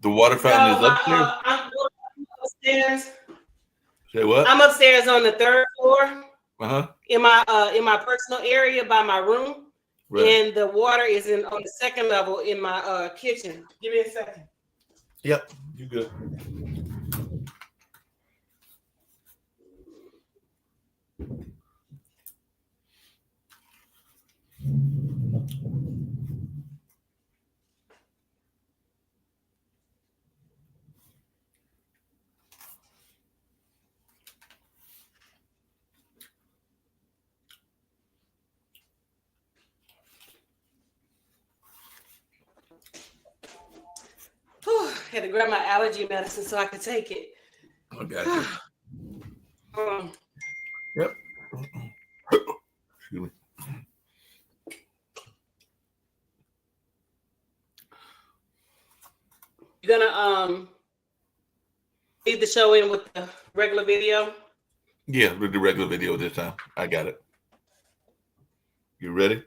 The water fountain is upstairs? I'm upstairs. Say what? I'm upstairs on the third floor. Uh-huh. In my personal area by my room. Right. And the water is on the second level in my kitchen. Give me a second. Yep, you good. had to grab my allergy medicine so I could take it. I got you. Yep. Excuse me. You're gonna lead the show in with the regular video? Yeah, with the regular video this time. I got it. You ready?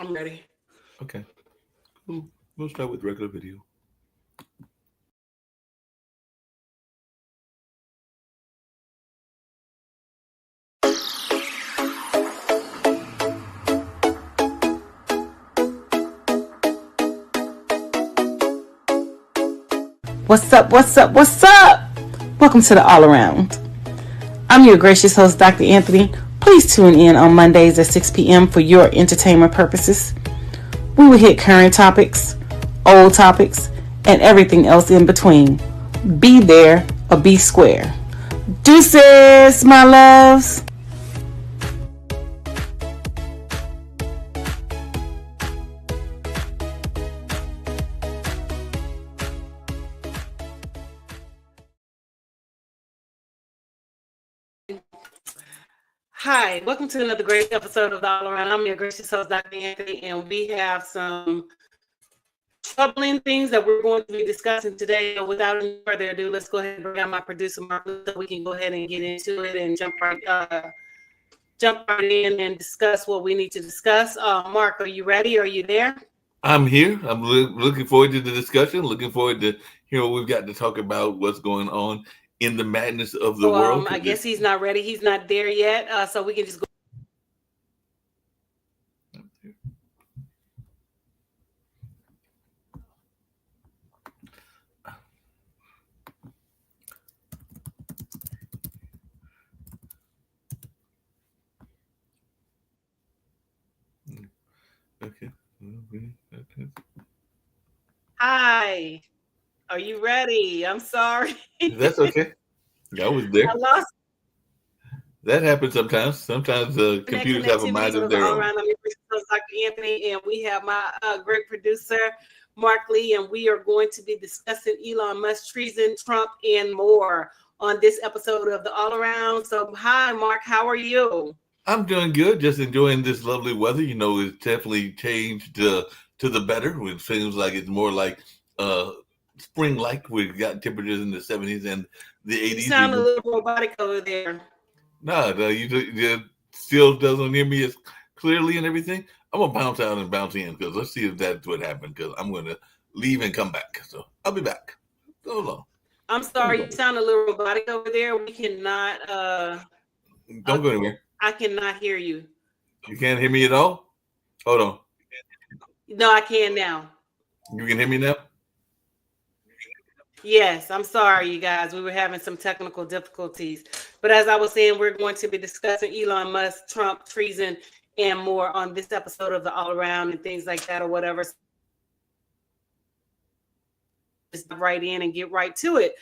I'm ready. Okay. We'll start with regular video. What's up? What's up? What's up? Welcome to the All Around. I'm your gracious host, Dr. Anthony. Please tune in on Mondays at 6 p.m. for your entertainment purposes. We will hit current topics, old topics, and everything else in between. Be there or be square. Deuces, my loves. Hi, welcome to another great episode of the All Around. I'm your gracious host, Dr. Anthony, and we have some troubling things that we're going to be discussing today. So without any further ado, let's go ahead and bring out my producer, Mark, so we can go ahead and get into it and jump right in and discuss what we need to discuss. Mark, are you ready? Are you there? I'm here. I'm looking forward to the discussion. Looking forward to hearing what we've got to talk about, what's going on in the madness of the world. I guess he's not ready. He's not there yet. So we can just go. Okay. Hi, are you ready? I'm sorry. That's okay. I was there. I lost. That happens sometimes. Sometimes computers have a mind of their own. I'm your host, Dr. Anthony, and we have my great producer, Mark Lee, and we are going to be discussing Elon Musk, treason, Trump, and more on this episode of the All Around. So, hi, Mark. How are you? I'm doing good. Just enjoying this lovely weather. You know, it's definitely changed to the better. It seems like it's more like spring-like. We've got temperatures in the 70s and the 80s. You sound a little robotic over there. No, you still doesn't hear me as clearly and everything. I'm gonna bounce out and bounce in because let's see if that's what happened. Because I'm gonna leave and come back. So I'll be back. Hold on. I'm sorry, you sound a little robotic over there. We cannot. Don't go anywhere. I cannot hear you. You can't hear me at all? Hold on. No, I can now. You can hear me now? Yes, I'm sorry, you guys. We were having some technical difficulties. But as I was saying, we're going to be discussing Elon Musk, Trump, treason, and more on this episode of the All Around and things like that or whatever. Just right in and get right to it.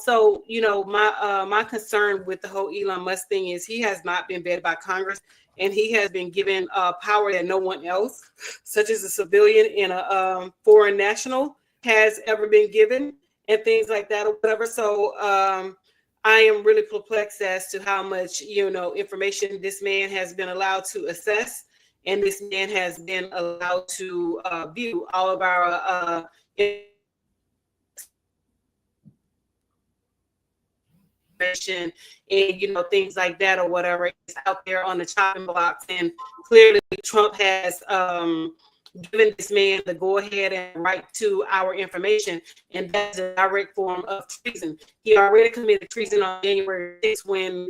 So, you know, my concern with the whole Elon Musk thing is he has not been vetted by Congress, and he has been given power that no one else, such as a civilian and a foreign national, has ever been given, and things like that or whatever. So I am really perplexed as to how much, you know, information this man has been allowed to assess, and this man has been allowed to view all of our and, you know, things like that or whatever is out there on the chopping blocks. And clearly Trump has given this man the go ahead and right to our information, and that's a direct form of treason. He already committed treason on January 6th when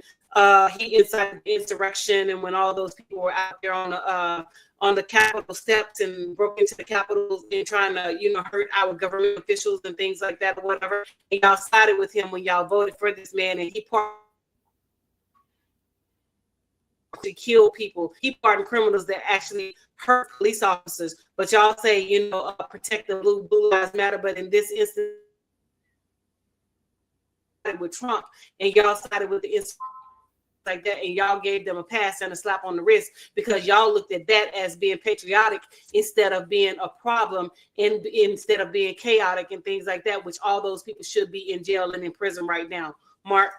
he incited the insurrection, and when all those people were out there on the Capitol steps and broke into the Capitol and trying to, you know, hurt our government officials and things like that or whatever. And y'all sided with him when y'all voted for this man, and he to kill people. He pardoned criminals that actually hurt police officers. But y'all say, you know, protect the blue lives matter. But in this instance, with Trump, and y'all sided with the like that, and y'all gave them a pass and a slap on the wrist because y'all looked at that as being patriotic instead of being a problem and instead of being chaotic and things like that, which all those people should be in jail and in prison right now. Mark?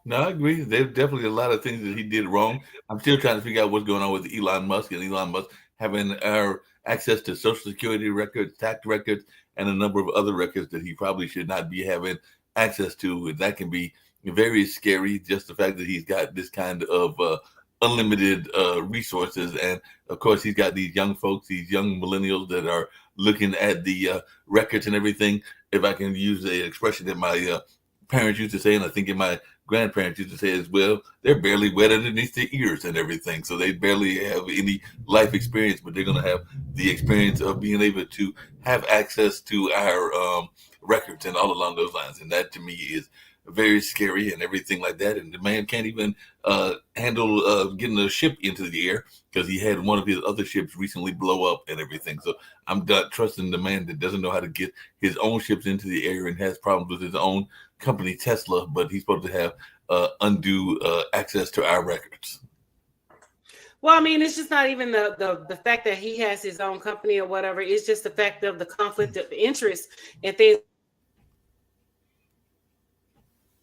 No, I agree. There's definitely a lot of things that he did wrong. I'm still trying to figure out what's going on with Elon Musk and Elon Musk having our access to Social Security records, tax records, and a number of other records that he probably should not be having access to. And that can be very scary, just the fact that he's got this kind of unlimited resources. And of course, he's got these young folks, these young millennials that are looking at the records and everything. If I can use an expression that my parents used to say, and I think my grandparents used to say as well, they're barely wet underneath their ears and everything. So they barely have any life experience, but they're going to have the experience of being able to have access to our records and all along those lines. And that to me is very scary and everything like that. And the man can't even handle getting a ship into the air because he had one of his other ships recently blow up and everything. So I'm not trusting the man that doesn't know how to get his own ships into the air and has problems with his own company, Tesla, but he's supposed to have undue access to our records. Well, I mean, it's just not even the fact that he has his own company or whatever. It's just the fact of the conflict of interest and things.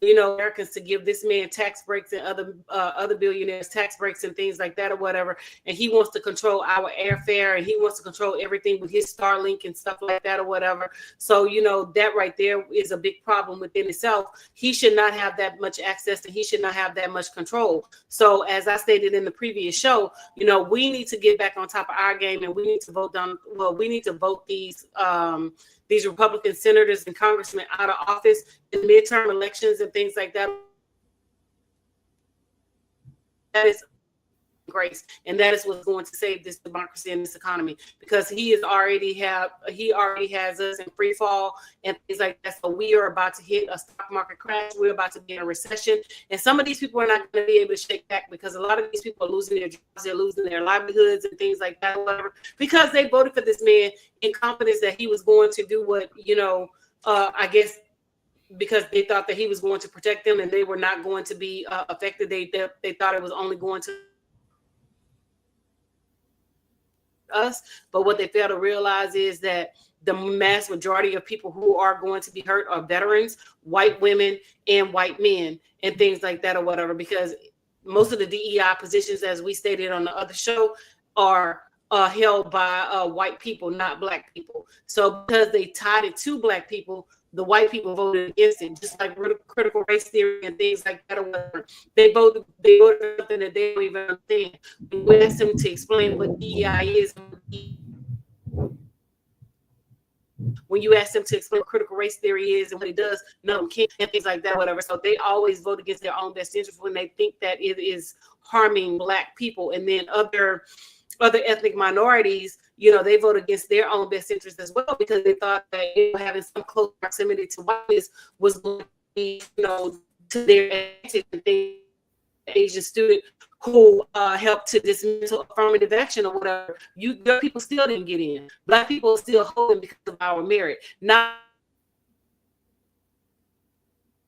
You know, Americans to give this man tax breaks and other billionaires tax breaks and things like that or whatever. And he wants to control our airfare and he wants to control everything with his Starlink and stuff like that or whatever. So, you know, that right there is a big problem within itself. He should not have that much access and he should not have that much control. So as I stated in the previous show, you know, we need to get back on top of our game and we need to vote these Republican senators and congressmen out of office in midterm elections and things like that. That is grace, and that is what's going to save this democracy and this economy, because he already has us in free fall and things like that. So we are about to hit a stock market crash. We're about to be in a recession, and some of these people are not going to be able to shake back because a lot of these people are losing their jobs, they're losing their livelihoods and things like that, whatever, because they voted for this man in confidence that he was going to do what, you know, I guess because they thought that he was going to protect them and they were not going to be affected. They thought it was only going to us, but what they fail to realize is that the mass majority of people who are going to be hurt are veterans, white women, and white men, and things like that or whatever, because most of the DEI positions, as we stated on the other show, are held by white people, not black people. So because they tied it to black people, the white people voted against it, just like critical race theory and things like that or whatever. They voted for something that they don't even understand. We asked them to explain what DEI is. When you ask them to explain what critical race theory is and what it does, none of them can, and things like that, whatever. So they always vote against their own best interest when they think that it is harming black people. And then other ethnic minorities, you know, they vote against their own best interest as well, because they thought that, you know, having some close proximity to whiteness was going to be, you know, to their advantage. Asian student who helped to dismantle affirmative action or whatever, your people still didn't get in. Black people are still holding because of our merit. Not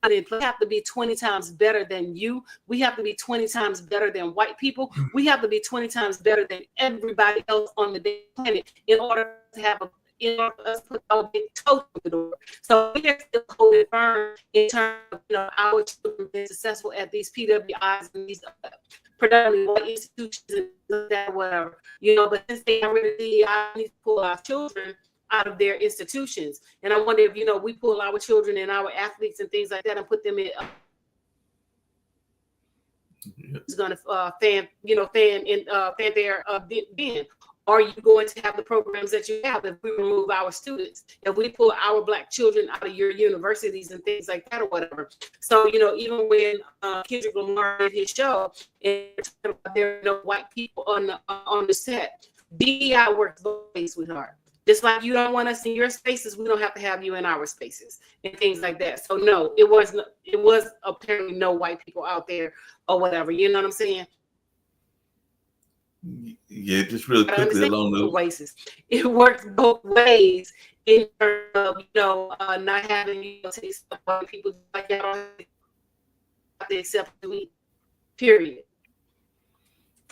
we have to be 20 times better than you. We have to be 20 times better than white people. We have to be 20 times better than everybody else on the planet in order to have in order for us to put our big toe through the door. So we are still holding firm in terms of, you know, our children being successful at these PWIs and these predominantly white institutions and that, whatever, you know. But since they already need to pull our children out of their institutions, and I wonder if, you know, we pull our children and our athletes and things like that and put them in. It's going to fan their then. Are you going to have the programs that you have if we remove our students, if we pull our black children out of your universities and things like that or whatever? So, you know, even when Kendrick Lamar did his show, and there are no white people on the set, DEI works both ways, sweetheart. Just like you don't want us in your spaces, we don't have to have you in our spaces and things like that. So no, it was apparently no white people out there or whatever. You know what I'm saying? Yeah, just really quickly along those ways. It works both ways in terms of, you know, not having, you know, say white people like that, have to accept me. period.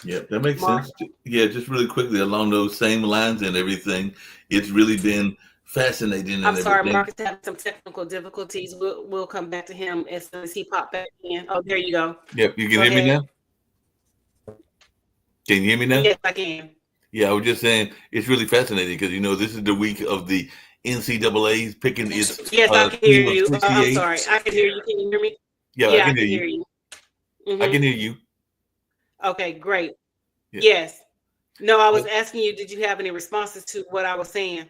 Yeah, that makes Mark? sense. Yeah, just really quickly along those same lines and everything, it's really been fascinating I'm and sorry, everything. Mark is having some technical difficulties. We'll come back to him as soon as he popped back in. Oh, there you go. Yep, you can Go hear me ahead. now? Can you hear me now? Yes, I can. Yeah, I was just saying it's really fascinating because this is the week of the NCAA's picking its Yes, I can hear team of you. I'm 68. sorry. I can hear you. Can you hear me? Yeah, I Yeah, I can hear can you. hear you. I can Hmm. hear you. Okay, great. Yeah. Yes. No, I was asking you, did you have any responses to what I was saying?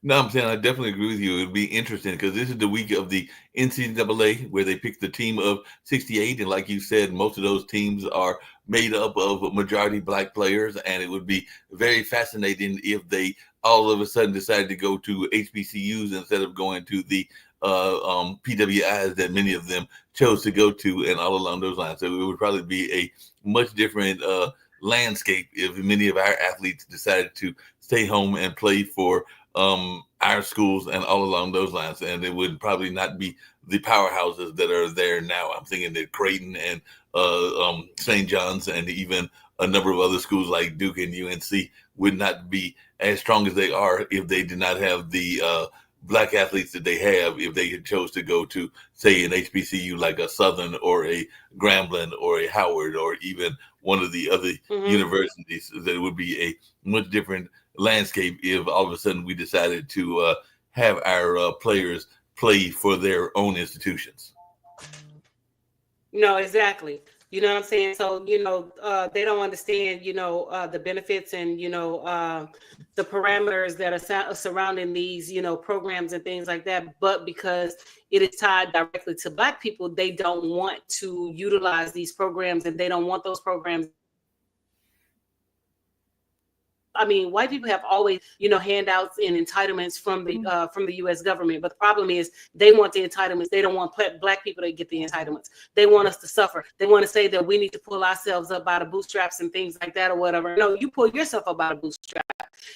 No, I'm saying I definitely agree with you. It would be interesting because this is the week of the NCAA where they pick the team of 68. And like you said, most of those teams are made up of majority black players. And it would be very fascinating if they all of a sudden decided to go to HBCUs instead of going to the PWIs that many of them chose to go to and all along those lines. So it would probably be a much different landscape if many of our athletes decided to stay home and play for our schools and all along those lines. And it would probably not be the powerhouses that are there now. I'm thinking that Creighton and St. John's and even a number of other schools like Duke and UNC would not be as strong as they are if they did not have the black athletes that they have if they had chose to go to, say, an HBCU like a Southern or a Grambling or a Howard or even one of the other universities. That it would be a much different landscape if all of a sudden we decided to have our players play for their own institutions. No, exactly. You know what I'm saying? So, they don't understand, the benefits and, the parameters that are surrounding these, programs and things like that. But because it is tied directly to Black people, they don't want to utilize these programs and they don't want those programs. I mean, white people have always, handouts and entitlements from the U.S. government. But the problem is they want the entitlements. They don't want Black people to get the entitlements. They want us to suffer. They want to say that we need to pull ourselves up by the bootstraps and things like that or whatever. No, you pull yourself up by the bootstrap,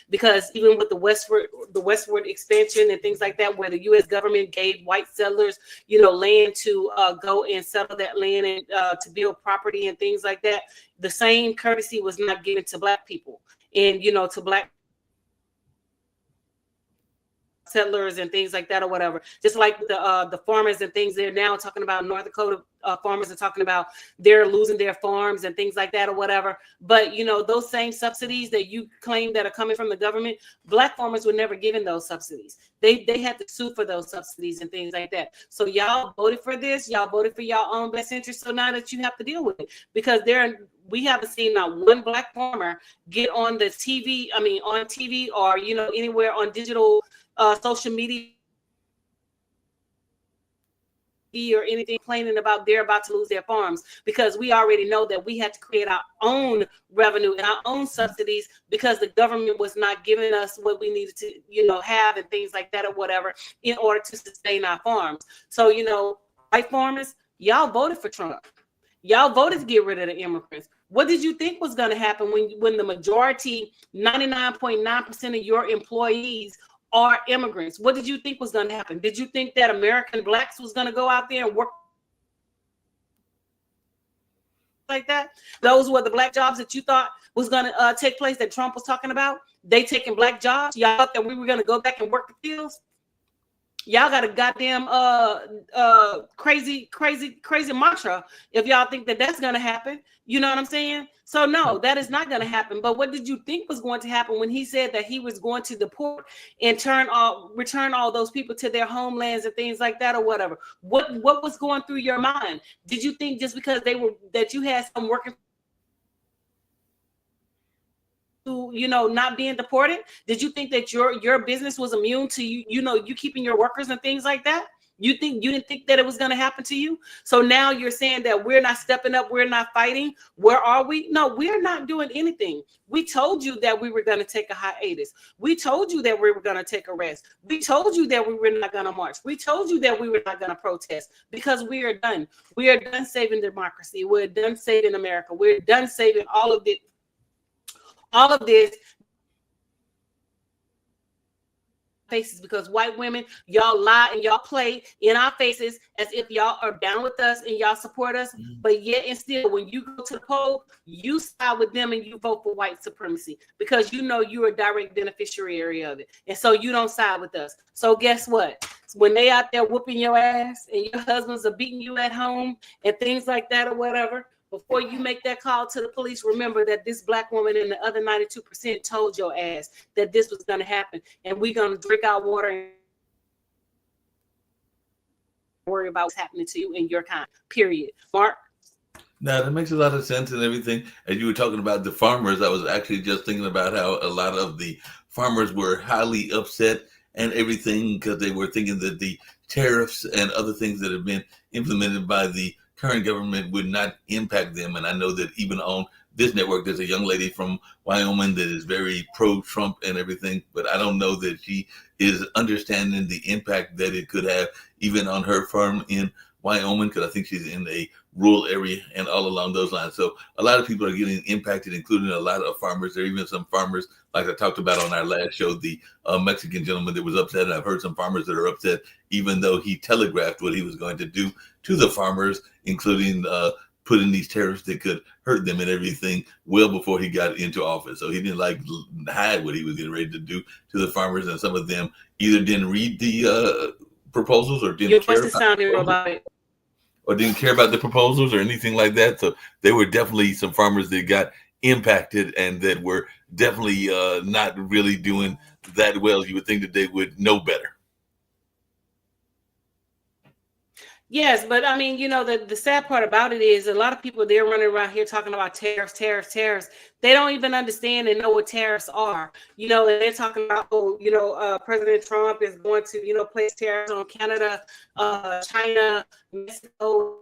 because even with the westward expansion and things like that, where the U.S. government gave white settlers, land to go and settle that land and to build property and things like that, the same courtesy was not given to Black people. And, to Black settlers and things like that or whatever. Just like the farmers and things, they're now talking about North Dakota farmers are talking about they're losing their farms and things like that or whatever. But, those same subsidies that you claim that are coming from the government, Black farmers were never given those subsidies. They had to sue for those subsidies and things like that. So y'all voted for this. Y'all voted for y'all own best interest. So now that you have to deal with it, because we haven't seen not one Black farmer get on the TV. I mean, on TV or, anywhere on digital social media or anything complaining about they're about to lose their farms, because we already know that we had to create our own revenue and our own subsidies because the government was not giving us what we needed to, have and things like that or whatever in order to sustain our farms. So, white farmers, y'all voted for Trump. Y'all voted to get rid of the immigrants. What did you think was going to happen when the majority, 99.9% of your employees are immigrants? What did you think was going to happen? Did you think that American Blacks was going to go out there and work like that? Those were the Black jobs that you thought was going to take place that Trump was talking about. They taking Black jobs. Y'all thought that we were going to go back and work the fields. Y'all got a goddamn crazy mantra if y'all think that that's going to happen. You know what I'm saying? So no, that is not going to happen. But what did you think was going to happen when he said that he was going to deport and return all those people to their homelands and things like that or whatever? What was going through your mind? Did you think just because that you had some working to, not being deported? Did you think that your business was immune to you keeping your workers and things like that? You didn't think that it was going to happen to you? So now you're saying that we're not stepping up, we're not fighting. Where are we? No, we're not doing anything. We told you that we were going to take a hiatus. We told you that we were going to take a rest. We told you that we were not going to march. We told you that we were not going to protest, because we are done. We are done saving democracy. We're done saving America. We're done saving all of this faces, because white women, y'all lie and y'all play in our faces as if y'all are down with us and y'all support us. But yet and still, when you go to the poll, you side with them and you vote for white supremacy because you know you're a direct beneficiary of it. And so you don't side with us. So guess what? When they out there whooping your ass and your husbands are beating you at home and things like that or whatever, before you make that call to the police, remember that this black woman and the other 92% told your ass that this was going to happen. And we're going to drink our water and worry about what's happening to you and your kind, period. Mark? Now, that makes a lot of sense and everything. As you were talking about the farmers, I was actually just thinking about how a lot of the farmers were highly upset and everything because they were thinking that the tariffs and other things that have been implemented by the current government would not impact them. And I know that even on this network, there's a young lady from Wyoming that is very pro-Trump and everything, but I don't know that she is understanding the impact that it could have even on her farm in Wyoming, because I think she's in a rural area and all along those lines. So a lot of people are getting impacted, including a lot of farmers. There are even some farmers, like I talked about on our last show, the Mexican gentleman that was upset. And I've heard some farmers that are upset, even though he telegraphed what he was going to do to the farmers, including putting these tariffs that could hurt them and everything well before he got into office. So he didn't like hide what he was getting ready to do to the farmers. And some of them either didn't read the proposals or didn't care about it. Or didn't care about the proposals or anything like that. So there were definitely some farmers that got impacted and that were definitely not really doing that well. You would think that they would know better. Yes, but I mean, you know, the sad part about it is a lot of people, they're running around here talking about tariffs. They don't even understand and know what tariffs are. You know, and they're talking about, President Trump is going to, place tariffs on Canada, China, Mexico,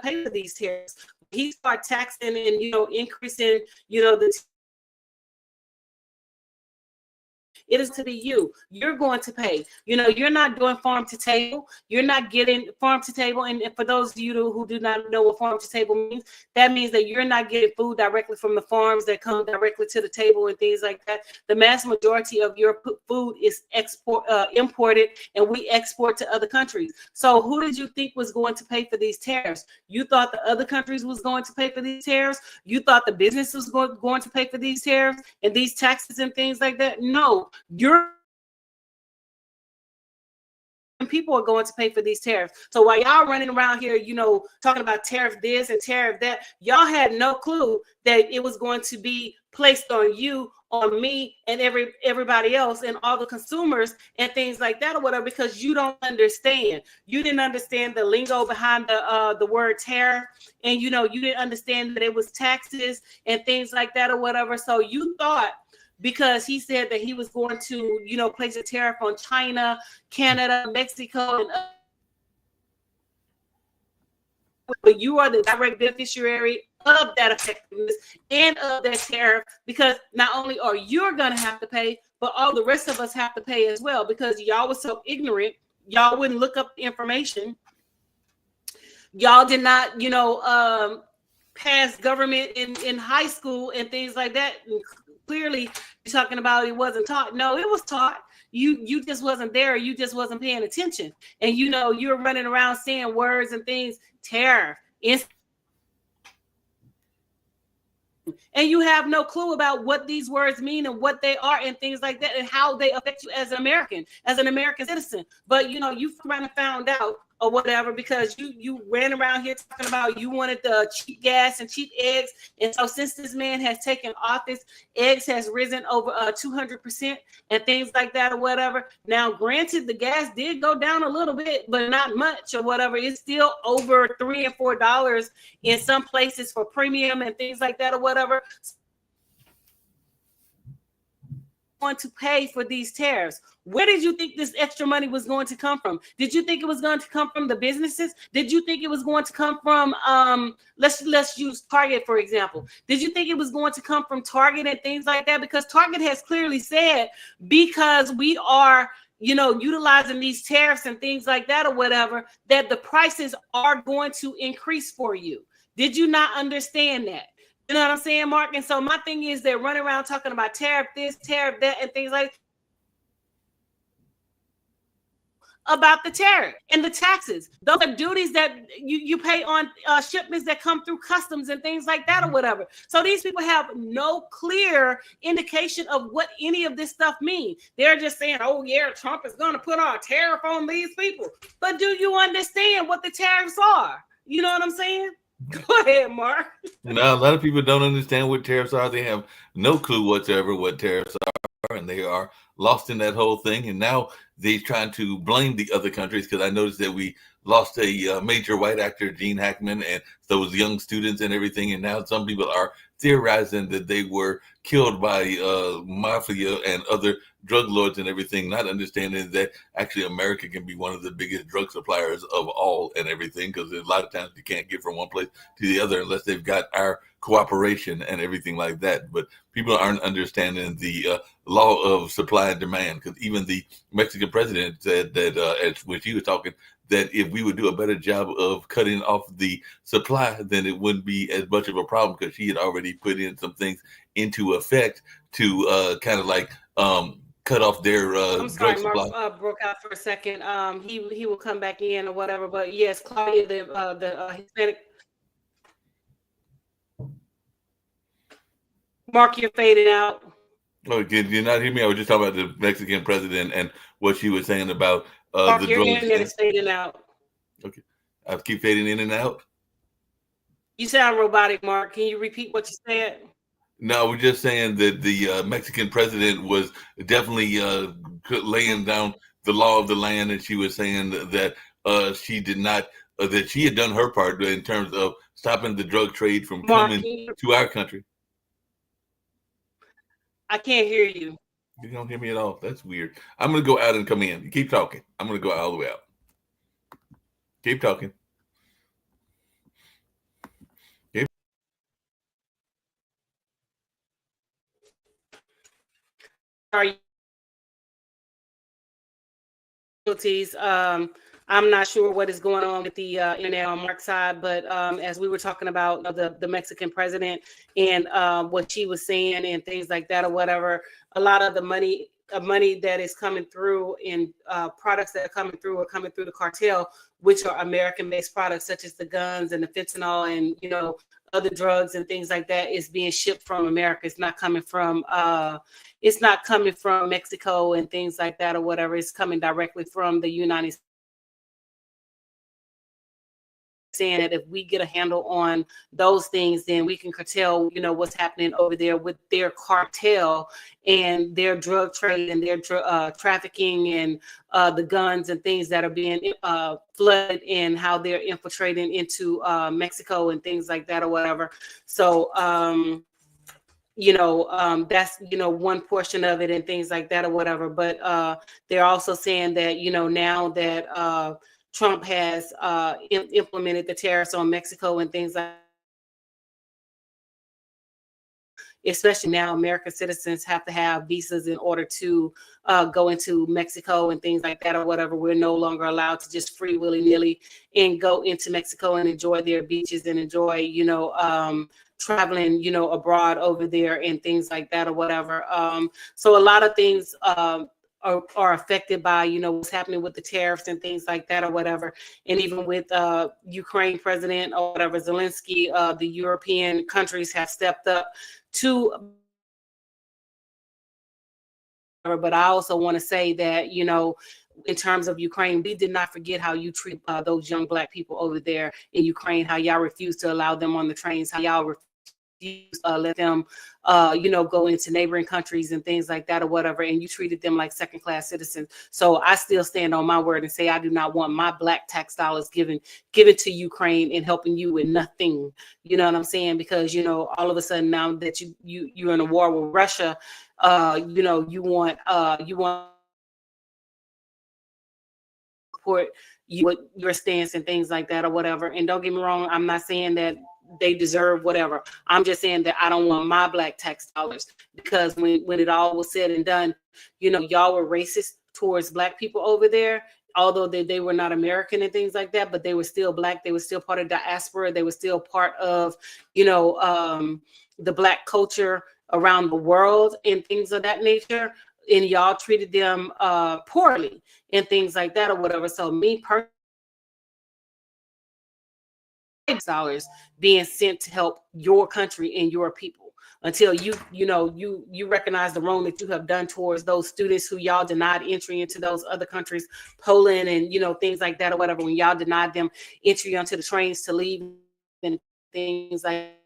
pay for these tariffs. He start taxing and, increasing, the it is to be you. You're going to pay. You're not doing farm to table. You're not getting farm to table. And for those of you who do not know what farm to table means, that means that you're not getting food directly from the farms that come directly to the table and things like that. The mass majority of your food is imported, and we export to other countries. So who did you think was going to pay for these tariffs? You thought the other countries was going to pay for these tariffs? You thought the business was going to pay for these tariffs and these taxes and things like that? No. People are going to pay for these tariffs. So while y'all running around here, talking about tariff this and tariff that, y'all had no clue that it was going to be placed on you, on me, and everybody else, and all the consumers and things like that or whatever, because you don't understand. You didn't understand the lingo behind the word tariff, and you didn't understand that it was taxes and things like that or whatever. So you thought, because he said that he was going to, place a tariff on China, Canada, Mexico, and but you are the direct beneficiary of that effectiveness and of that tariff, because not only are you going to have to pay, but all the rest of us have to pay as well, because y'all was so ignorant. Y'all wouldn't look up the information. Y'all did not, pass government in high school and things like that. And clearly you're talking about it wasn't taught. No, it was taught. You just wasn't there. You just wasn't paying attention. And you're running around saying words and things, tariff, and you have no clue about what these words mean and what they are and things like that and how they affect you as an American citizen. But you found out or whatever, because you ran around here talking about you wanted the cheap gas and cheap eggs. And so since this man has taken office, eggs has risen over 200% and things like that or whatever. Now, granted, the gas did go down a little bit, but not much or whatever. It's still over $3 and $4 in some places for premium and things like that or whatever. Going to pay for these tariffs. Where did you think this extra money was going to come from? Did you think it was going to come from the businesses? Did you think it was going to come from let's use Target, for example? Did you think it was going to come from Target and things like that? Because Target has clearly said, because we are utilizing these tariffs and things like that or whatever, that the prices are going to increase for you. Did you not understand that? You know what I'm saying, Mark? And so my thing is, they're running around talking about tariff this, tariff that, and things like about the tariff and the taxes. Those are duties that you pay on shipments that come through customs and things like that or whatever. So these people have no clear indication of what any of this stuff means. They're just saying, oh yeah, Trump is going to put our tariff on these people. But do you understand what the tariffs are? You know what I'm saying? Go ahead, Mark. Now, a lot of people don't understand what tariffs are. They have no clue whatsoever what tariffs are, and they are lost in that whole thing. And now they're trying to blame the other countries, because I noticed that we lost a major white actor, Gene Hackman, and those young students and everything. And now some people are theorizing that they were killed by mafia and other drug lords and everything, not understanding that actually America can be one of the biggest drug suppliers of all and everything, because a lot of times you can't get from one place to the other unless they've got our cooperation and everything like that. But people aren't understanding the law of supply and demand, because even the Mexican president said that, when she was talking, that if we would do a better job of cutting off the supply, then it wouldn't be as much of a problem, because she had already put in some things into effect to kind of like cut off their I'm sorry, drug supply. Mark broke out for a second. He will come back in or whatever. But yes, Claudia, the Hispanic. Mark, you're fading out. Oh, did you not hear me? I was just talking about the Mexican president and what she was saying about Mark, the your drugs. internet is fading out. Okay, I keep fading in and out. You sound robotic, Mark. Can you repeat what you said? No, we're just saying that the Mexican president was definitely laying down the law of the land, and she was saying that she did not, that she had done her part in terms of stopping the drug trade from coming to our country. I can't hear you. You don't hear me at all. That's weird. I'm going to go out and come in. You keep talking. I'm going to go all the way out. Keep talking. Sorry. I'm not sure what is going on with the internet on Mark's side, but as we were talking about the Mexican president and what she was saying and things like that or whatever, a lot of the money that is coming through in products that are coming through the cartel, which are American-based products such as the guns and the fentanyl and other drugs and things like that, is being shipped from America. It's not coming from Mexico and things like that or whatever. It's coming directly from the United States. Saying that if we get a handle on those things, then we can curtail, what's happening over there with their cartel and their drug trade and their trafficking and the guns and things that are being flooded and how they're infiltrating into Mexico and things like that or whatever. So, that's, one portion of it and things like that or whatever. But they're also saying that, now that Trump has implemented the tariffs on Mexico and things like that, especially now American citizens have to have visas in order to go into Mexico and things like that or whatever. We're no longer allowed to just free willy-nilly and go into Mexico and enjoy their beaches and enjoy, traveling, abroad over there and things like that or whatever. So a lot of things are affected by, what's happening with the tariffs and things like that or whatever. And even with Ukraine president or whatever, Zelensky, the European countries have stepped up to. But I also want to say that, in terms of Ukraine, we did not forget how you treat those young Black people over there in Ukraine, how y'all refuse to allow them on the trains, how y'all refuse let them, go into neighboring countries and things like that or whatever, and you treated them like second-class citizens. So I still stand on my word and say I do not want my Black tax dollars given to Ukraine and helping you with nothing. You know what I'm saying? Because all of a sudden now that you're in a war with Russia, you want support your stance and things like that or whatever. And don't get me wrong, I'm not saying that they deserve whatever. I'm just saying that I don't want my Black tax dollars, because when it all was said and done, y'all were racist towards Black people over there, although they were not American and things like that, but they were still Black. They were still part of diaspora. They were still part of, the Black culture around the world and things of that nature. and y'all treated them poorly and things like that or whatever. So me personally, dollars being sent to help your country and your people until you recognize the wrong that you have done towards those students who y'all denied entry into those other countries, Poland and things like that or whatever, when y'all denied them entry onto the trains to leave and things like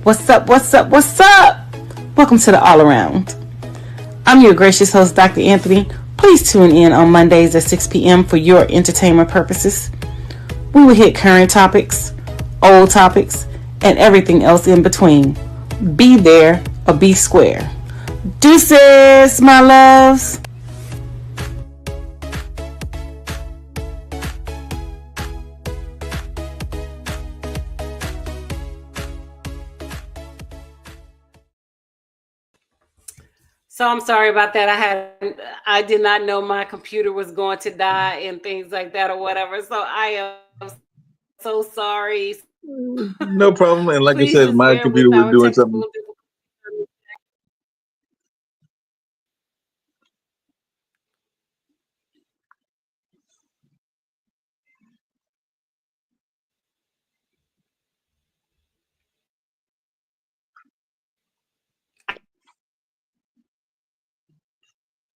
What's up? What's up? What's up? Welcome to the All Around. I'm your gracious host, Dr. Anthony. Please tune in on Mondays at 6 p.m. for your entertainment purposes. We will hit current topics, old topics, and everything else in between. Be there or be square. Deuces, my loves. So I'm sorry about that. I did not know my computer was going to die and things like that or whatever. So I am so sorry. No problem. And like I Please said, just my bear with computer was our doing technical something. difficulties.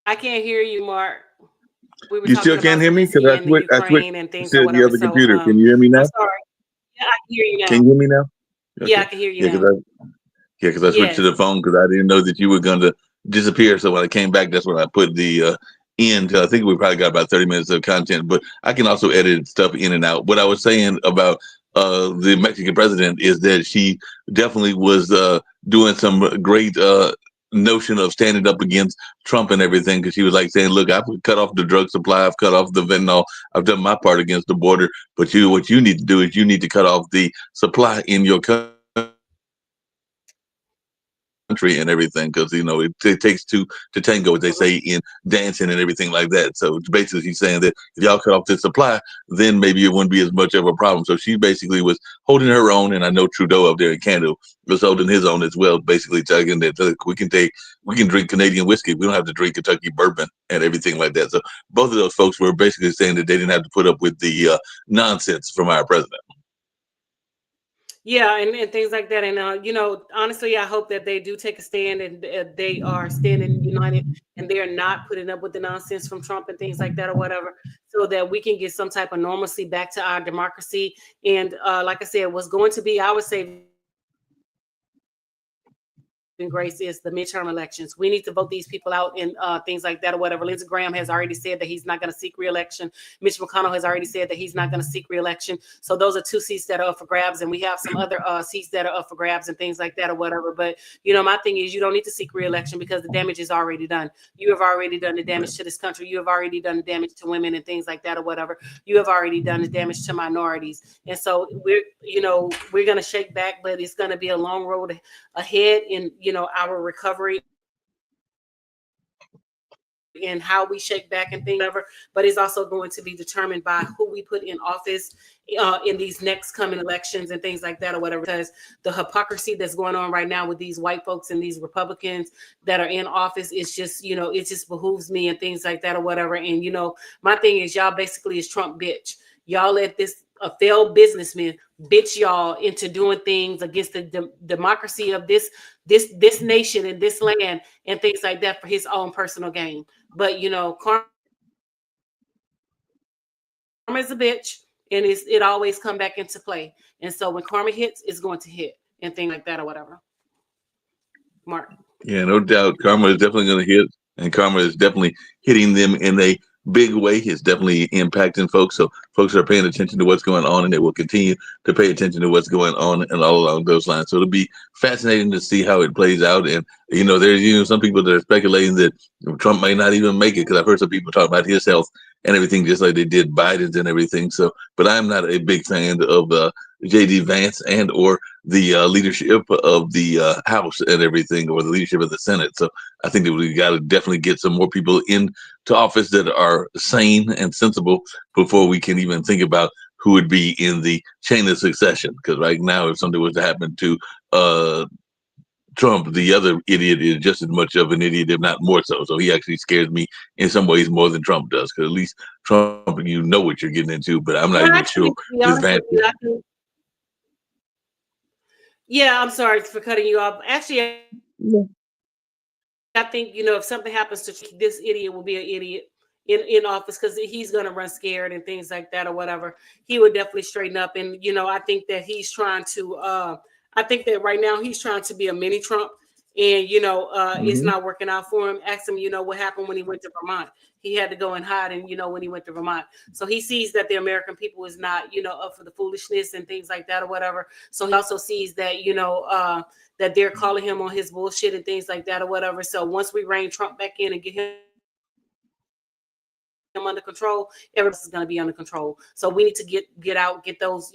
I can't hear you, Mark. We were You still talking can't about hear me because Zelensky and the I switched Ukraine and things or to the whatever. other So computer. Can you hear me I'm now? sorry. Yeah, I can hear you now. Can you hear me now? Yeah, I Okay. can hear you Yeah, now. because I switched to Yes. the phone because I didn't know that you were going to disappear. So when I came back, that's when I put the end. I think we probably got about 30 minutes of content, but I can also edit stuff in and out. What I was saying about the Mexican president is that she definitely was doing some great notion of standing up against Trump and everything, because she was like saying, look, I've cut off the drug supply, I've cut off the fentanyl, I've done my part against the border, but what you need to do is you need to cut off the supply in your country and everything, because it takes two to tango, as they say in dancing and everything like that. So basically he's saying that if y'all cut off the supply, then maybe it wouldn't be as much of a problem. So she basically was holding her own, and I know Trudeau up there in Canada was holding his own as well, basically telling that, look, we can drink Canadian whiskey, we don't have to drink Kentucky bourbon and everything like that. So both of those folks were basically saying that they didn't have to put up with the nonsense from our president. Yeah, and things like that. And honestly, I hope that they do take a stand, and they are standing united, and they are not putting up with the nonsense from Trump and things like that or whatever, so that we can get some type of normalcy back to our democracy. And like I said, what's going to be our saving grace is the midterm elections. We need to vote these people out and things like that or whatever. Lindsey Graham has already said that he's not going to seek reelection. Mitch McConnell has already said that he's not going to seek reelection. So those are two seats that are up for grabs, and we have some other seats that are up for grabs and things like that or whatever. But my thing is, you don't need to seek reelection because the damage is already done. You have already done the damage to this country. You have already done the damage to women and things like that or whatever. You have already done the damage to minorities, and so we're going to shake back, but it's going to be a long road ahead in our recovery and our recovery and how we shake back and things like that or whatever. But it's also going to be determined by who we put in office in these next coming elections and things like that or whatever. Because the hypocrisy that's going on right now with these white folks and these Republicans that are in office is just, it just behooves me and things like that or whatever. And my thing is, y'all basically is Trump bitch. Y'all let this a failed businessman bitch y'all into doing things against the democracy of this nation and this land and things like that for his own personal gain. But karma is a bitch, and it always come back into play. And so when karma hits, it's going to hit and things like that or whatever. Mark. Yeah, no doubt. Karma is definitely going to hit, and karma is definitely hitting them in a big way. It's definitely impacting folks. So folks are paying attention to what's going on, and they will continue to pay attention to what's going on and all along those lines. So it'll be fascinating to see how it plays out. And there's some people that are speculating that Trump may not even make it, because I've heard some people talk about his health and everything, just like they did Biden's and everything. So, but I'm not a big fan of J.D. Vance and or the leadership of the House and everything, or the leadership of the Senate. So I think that we got to definitely get some more people into office that are sane and sensible before we can even think about who would be in the chain of succession. Because right now, if something was to happen to Trump, the other idiot is just as much of an idiot, if not more so. So he actually scares me in some ways more than Trump does. Because at least Trump, you know what you're getting into, but I'm not Well, even actually, sure to be this honest Vance. with you, yeah, I'm sorry for cutting you off. Actually, I think if something happens to this idiot will be an idiot in office, because he's going to run scared and things like that or whatever. He would definitely straighten up. And I think that he's trying to I think that right now he's trying to be a mini Trump, and it's not Mhm. working out for him. Ask him, what happened when he went to Vermont. He had to go and hide, and when he went to Vermont. So he sees that the American people is not up for the foolishness and things like that or whatever. So he also sees that that they're calling him on his bullshit and things like that or whatever. So once we rein Trump back in and get him under control, everybody else is going to be under control. So we need to get out, get those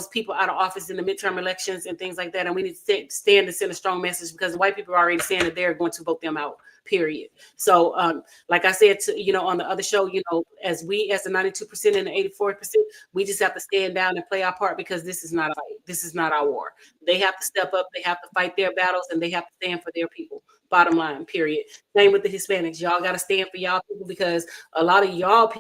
people out of office in the midterm elections and things like that. And we need to stand to send a strong message, because the white people are already saying that they're going to vote them out. Period. So, like I said, on the other show, as the 92% and the 84%, we just have to stand down and play our part, because this is not a fight. This is not our war. They have to step up. They have to fight their battles, and they have to stand for their people. Bottom line, period. Same with the Hispanics. Y'all got to stand for y'all people, because a lot of y'all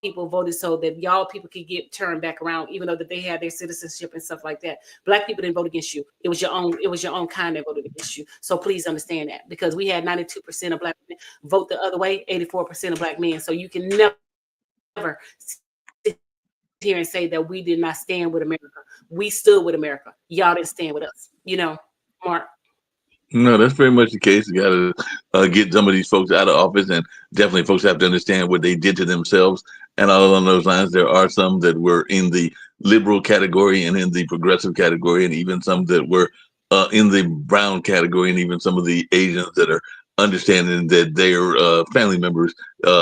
people voted so that y'all people could get turned back around, even though that they had their citizenship and stuff like that. Black people didn't vote against you. It was your own. It was your own kind that voted against you. So please understand that, because we had 92% of black women vote the other way, 84% of black men. So you can never sit here and say that we did not stand with America. We stood with America. Y'all didn't stand with us. Mark. No, that's very much the case. You got to get some of these folks out of office, and definitely folks have to understand what they did to themselves. And all along those lines, there are some that were in the liberal category and in the progressive category, and even some that were in the brown category, and even some of the Asians that are understanding that their family members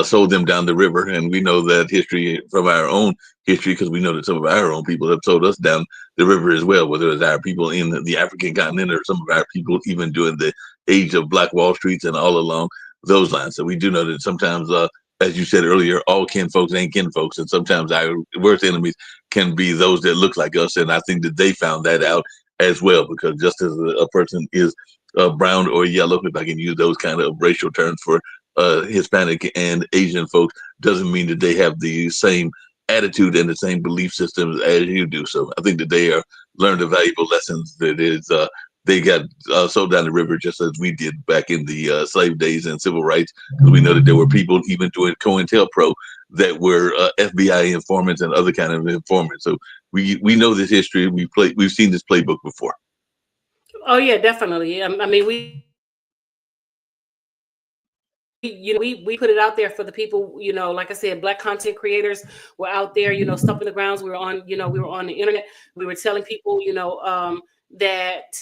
sold them down the river. And we know that history from our own history, because we know that some of our own people have sold us down the river as well, whether it's our people in the African continent or some of our people even during the age of Black Wall Streets and all along those lines. So we do know that sometimes, as you said earlier, all kin folks ain't kin folks, and sometimes our worst enemies can be those that look like us. And I think that they found that out as well, because just as a person is brown or yellow, if I can use those kind of racial terms for Hispanic and Asian folks, doesn't mean that they have the same attitude and the same belief systems as you do. So I think that they are learned the valuable lessons that is they got sold down the river just as we did back in the slave days and civil rights, because we know that there were people even doing COINTELPRO that were FBI informants and other kind of informants. So we know this history. We've seen this playbook before. Oh yeah, definitely. I mean, we put it out there for the people, like I said, Black content creators were out there, stumping the grounds. We were on the internet. We were telling people, that,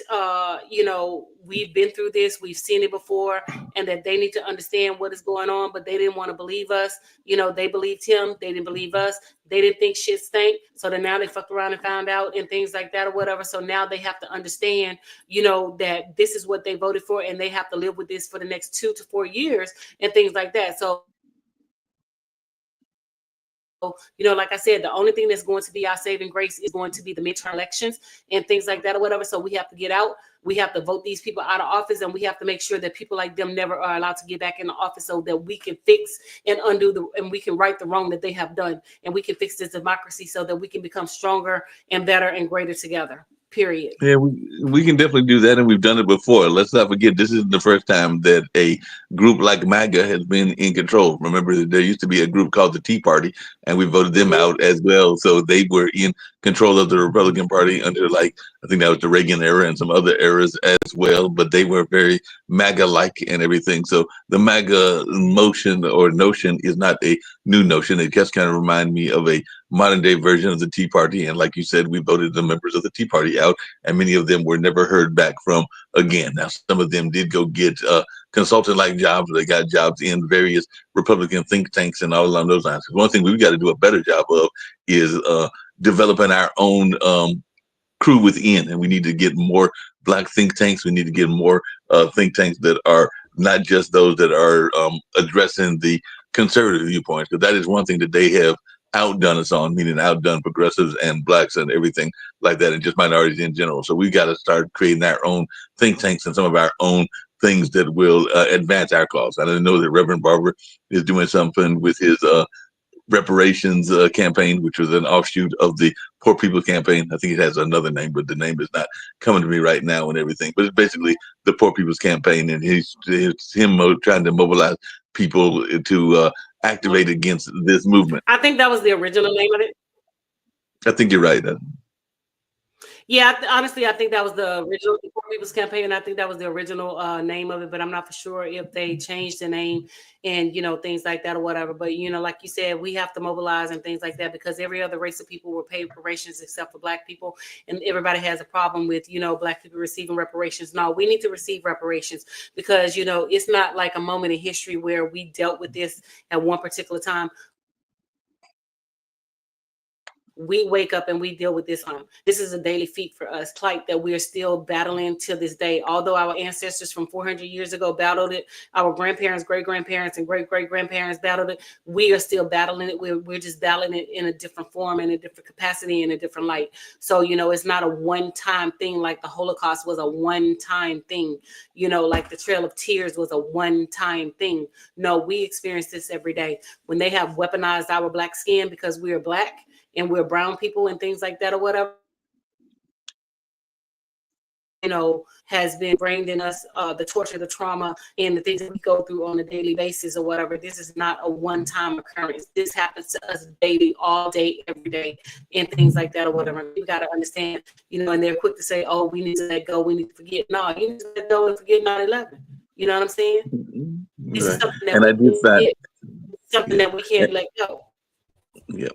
we've been through this, we've seen it before, and that they need to understand what is going on, but they didn't want to believe us. They believed him. They didn't believe us. They didn't think shit stank. So then now they fucked around and found out and things like that or whatever. So now they have to understand, that this is what they voted for, and they have to live with this for the next 2 to 4 years and things like that. So, like I said, the only thing that's going to be our saving grace is going to be the midterm elections and things like that or whatever. So we have to get out. We have to vote these people out of office, and we have to make sure that people like them never are allowed to get back in the office, so that we can fix and undo and we can right the wrong that they have done, and we can fix this democracy so that we can become stronger and better and greater together. Period. Yeah, we can definitely do that, and we've done it before. Let's not forget, this isn't the first time that a group like MAGA has been in control. Remember, there used to be a group called the Tea Party, and we voted them out as well. So they were in control of the Republican Party under, I think that was the Reagan era and some other eras as well. But they were very MAGA-like and everything. So the MAGA motion or notion is not a new notion. It just kind of reminded me of a modern day version of the Tea Party. And like you said, we voted the members of the Tea Party out, and many of them were never heard back from again. Now, some of them did go get consultant like jobs. They got jobs in various Republican think tanks and all along those lines. One thing we've got to do a better job of is developing our own crew within, and we need to get more Black think tanks. We need to get more think tanks that are not just those that are addressing the conservative viewpoints, because that is one thing that they have outdone us on, meaning outdone progressives and Blacks and everything like that, and just minorities in general. So we got to start creating our own think tanks and some of our own things that will advance our cause. I know that Reverend Barber is doing something with his reparations campaign, which was an offshoot of the Poor People's Campaign. I think it has another name, but the name is not coming to me right now and everything. But it's basically the Poor People's Campaign, and it's him trying to mobilize people to activate against this movement. I think that was the original name of it. I think you're right. Yeah, honestly, I think that was the original Poor People's Campaign, and I think that was the original name of it, but I'm not for sure if they changed the name and, things like that or whatever. But, like you said, we have to mobilize and things like that, because every other race of people were paid reparations except for Black people, and everybody has a problem with, Black people receiving reparations. No, we need to receive reparations, because, it's not like a moment in history where we dealt with this at one particular time. We wake up and we deal with this. This is a daily feat for us, plight that we are still battling to this day. Although our ancestors from 400 years ago battled it, our grandparents, great-grandparents, and great-great-grandparents battled it, we are still battling it. We're just battling it in a different form, in a different capacity, in a different light. So, it's not a one-time thing like the Holocaust was a one-time thing, like the Trail of Tears was a one-time thing. No, we experience this every day. When they have weaponized our Black skin because we are Black and we're brown people and things like that or whatever, has been ingrained in us, the torture, the trauma, and the things that we go through on a daily basis or whatever. This is not a one-time occurrence. This happens to us daily, all day, every day, and things like that or whatever. You got to understand, and they're quick to say, oh, we need to let go, we need to forget. No, you need to let go and forget 9/11. You know what I'm saying? Mm-hmm. This is something that we can't let go. Yeah.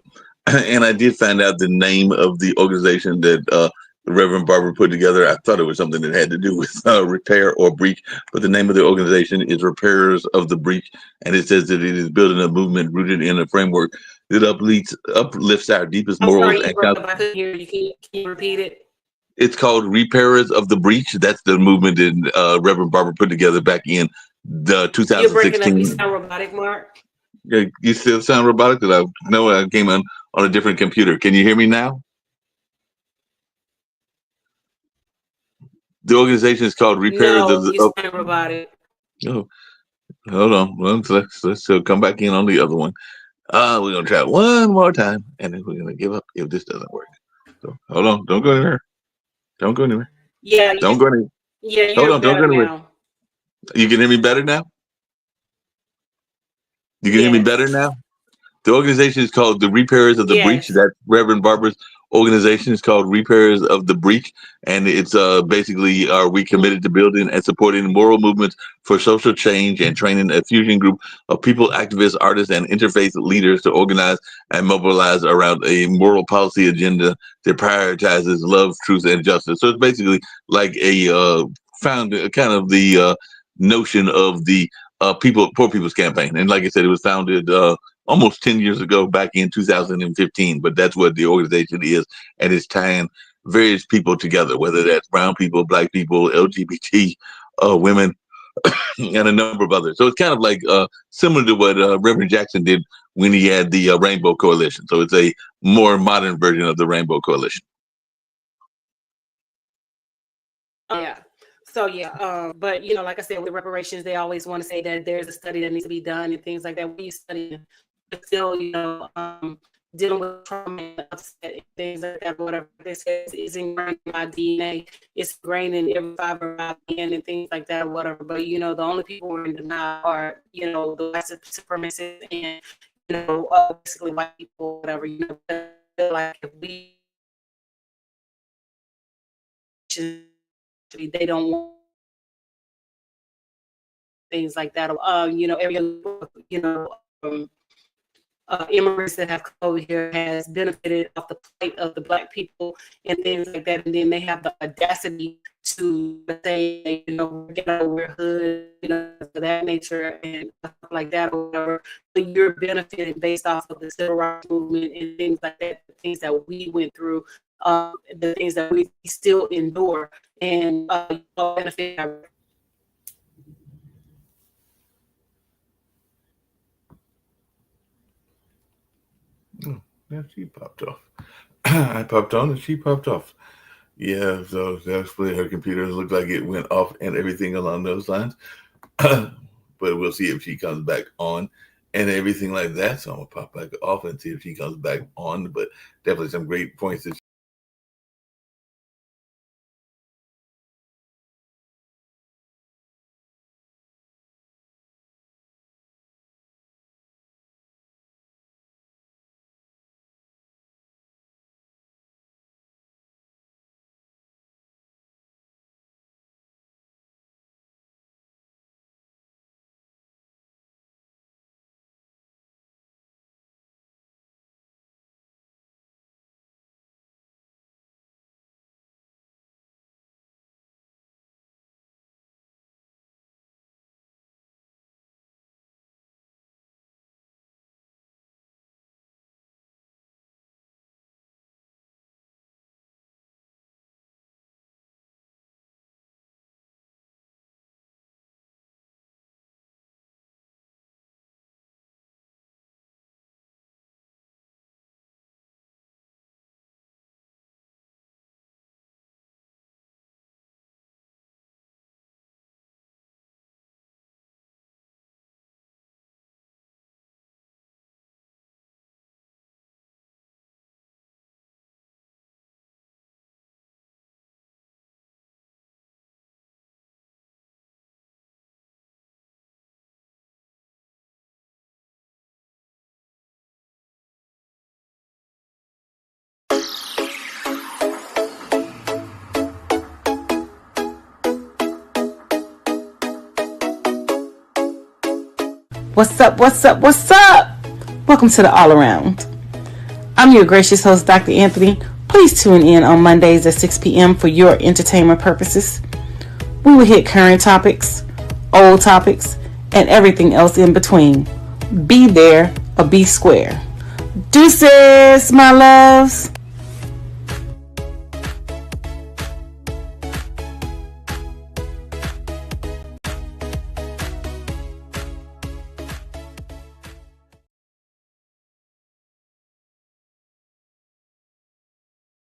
And I did find out the name of the organization that Reverend Barber put together. I thought it was something that had to do with repair or breach, but the name of the organization is Repairers of the Breach, and it says that it is building a movement rooted in a framework that uplifts our deepest morals. I couldn't hear you. Can you repeat it? It's called Repairers of the Breach. That's the movement that Reverend Barber put together back in the 2016. You're breaking up. You sound robotic, Mark. You still sound robotic? Because I know I came on a different computer. Can you hear me now? The organization is called Repairers of the. You sound robotic. Oh, hold on. Well, let's come back in on the other one. We're gonna try it one more time, and then we're gonna give up if this doesn't work. So hold on, don't go anywhere. Don't go anywhere. Yeah, Don't go anywhere. yeah, Hold you're on, don't go better anywhere. now. You can hear me better now? You can hear me better Yes. now? The organization is called the Repairers of the Breach. Yes. That's Reverend Barber's organization is called Repairers of the Breach. And it's basically are we committed to building and supporting moral movements for social change and training a fusion group of people, activists, artists, and interfaith leaders to organize and mobilize around a moral policy agenda that prioritizes love, truth, and justice. So it's basically like a found kind of the notion of the poor people's campaign. And like I said, it was founded almost 10 years ago, back in 2015. But that's what the organization is, and it's tying various people together, whether that's brown people, black people, LGBT women, and a number of others. So it's kind of like similar to what Reverend Jackson did when he had the Rainbow Coalition. So it's a more modern version of the Rainbow Coalition. Yeah. So yeah, but you know, like I said, with reparations, they always want to say that there's a study that needs to be done and things like that. We study, but still, you know, dealing with trauma and upset and things like that, whatever this is ingrained in my DNA. It's ingrained in every fiber of my being and things like that, or whatever. But you know, the only people who are in denial are, you know, the white supremacists and you know, basically white people, whatever. You know, feel like if we they don't want things like that. You know, you know, immigrants that have come over here has benefited off the plight of the black people and things like that, and then they have the audacity to say, you know, we're hood, you know, of that nature and stuff like that or whatever. But you're benefiting based off of the civil rights movement and things like that, the things that we went through, the things that we still endure, and you benefit. Yeah, she popped off. I popped on and she popped off. Yeah, so that's where her computer looked like it went off and everything along those lines. But we'll see if she comes back on and everything like that. So I'm gonna pop back off and see if she comes back on. But definitely some great points that What's up? What's up? What's up? Welcome to the All Around. I'm your gracious host, Dr. Anthony. Please tune in on Mondays at 6 p.m. for your entertainment purposes. We will hit current topics, old topics, and everything else in between. Be there or be square. Deuces, my loves.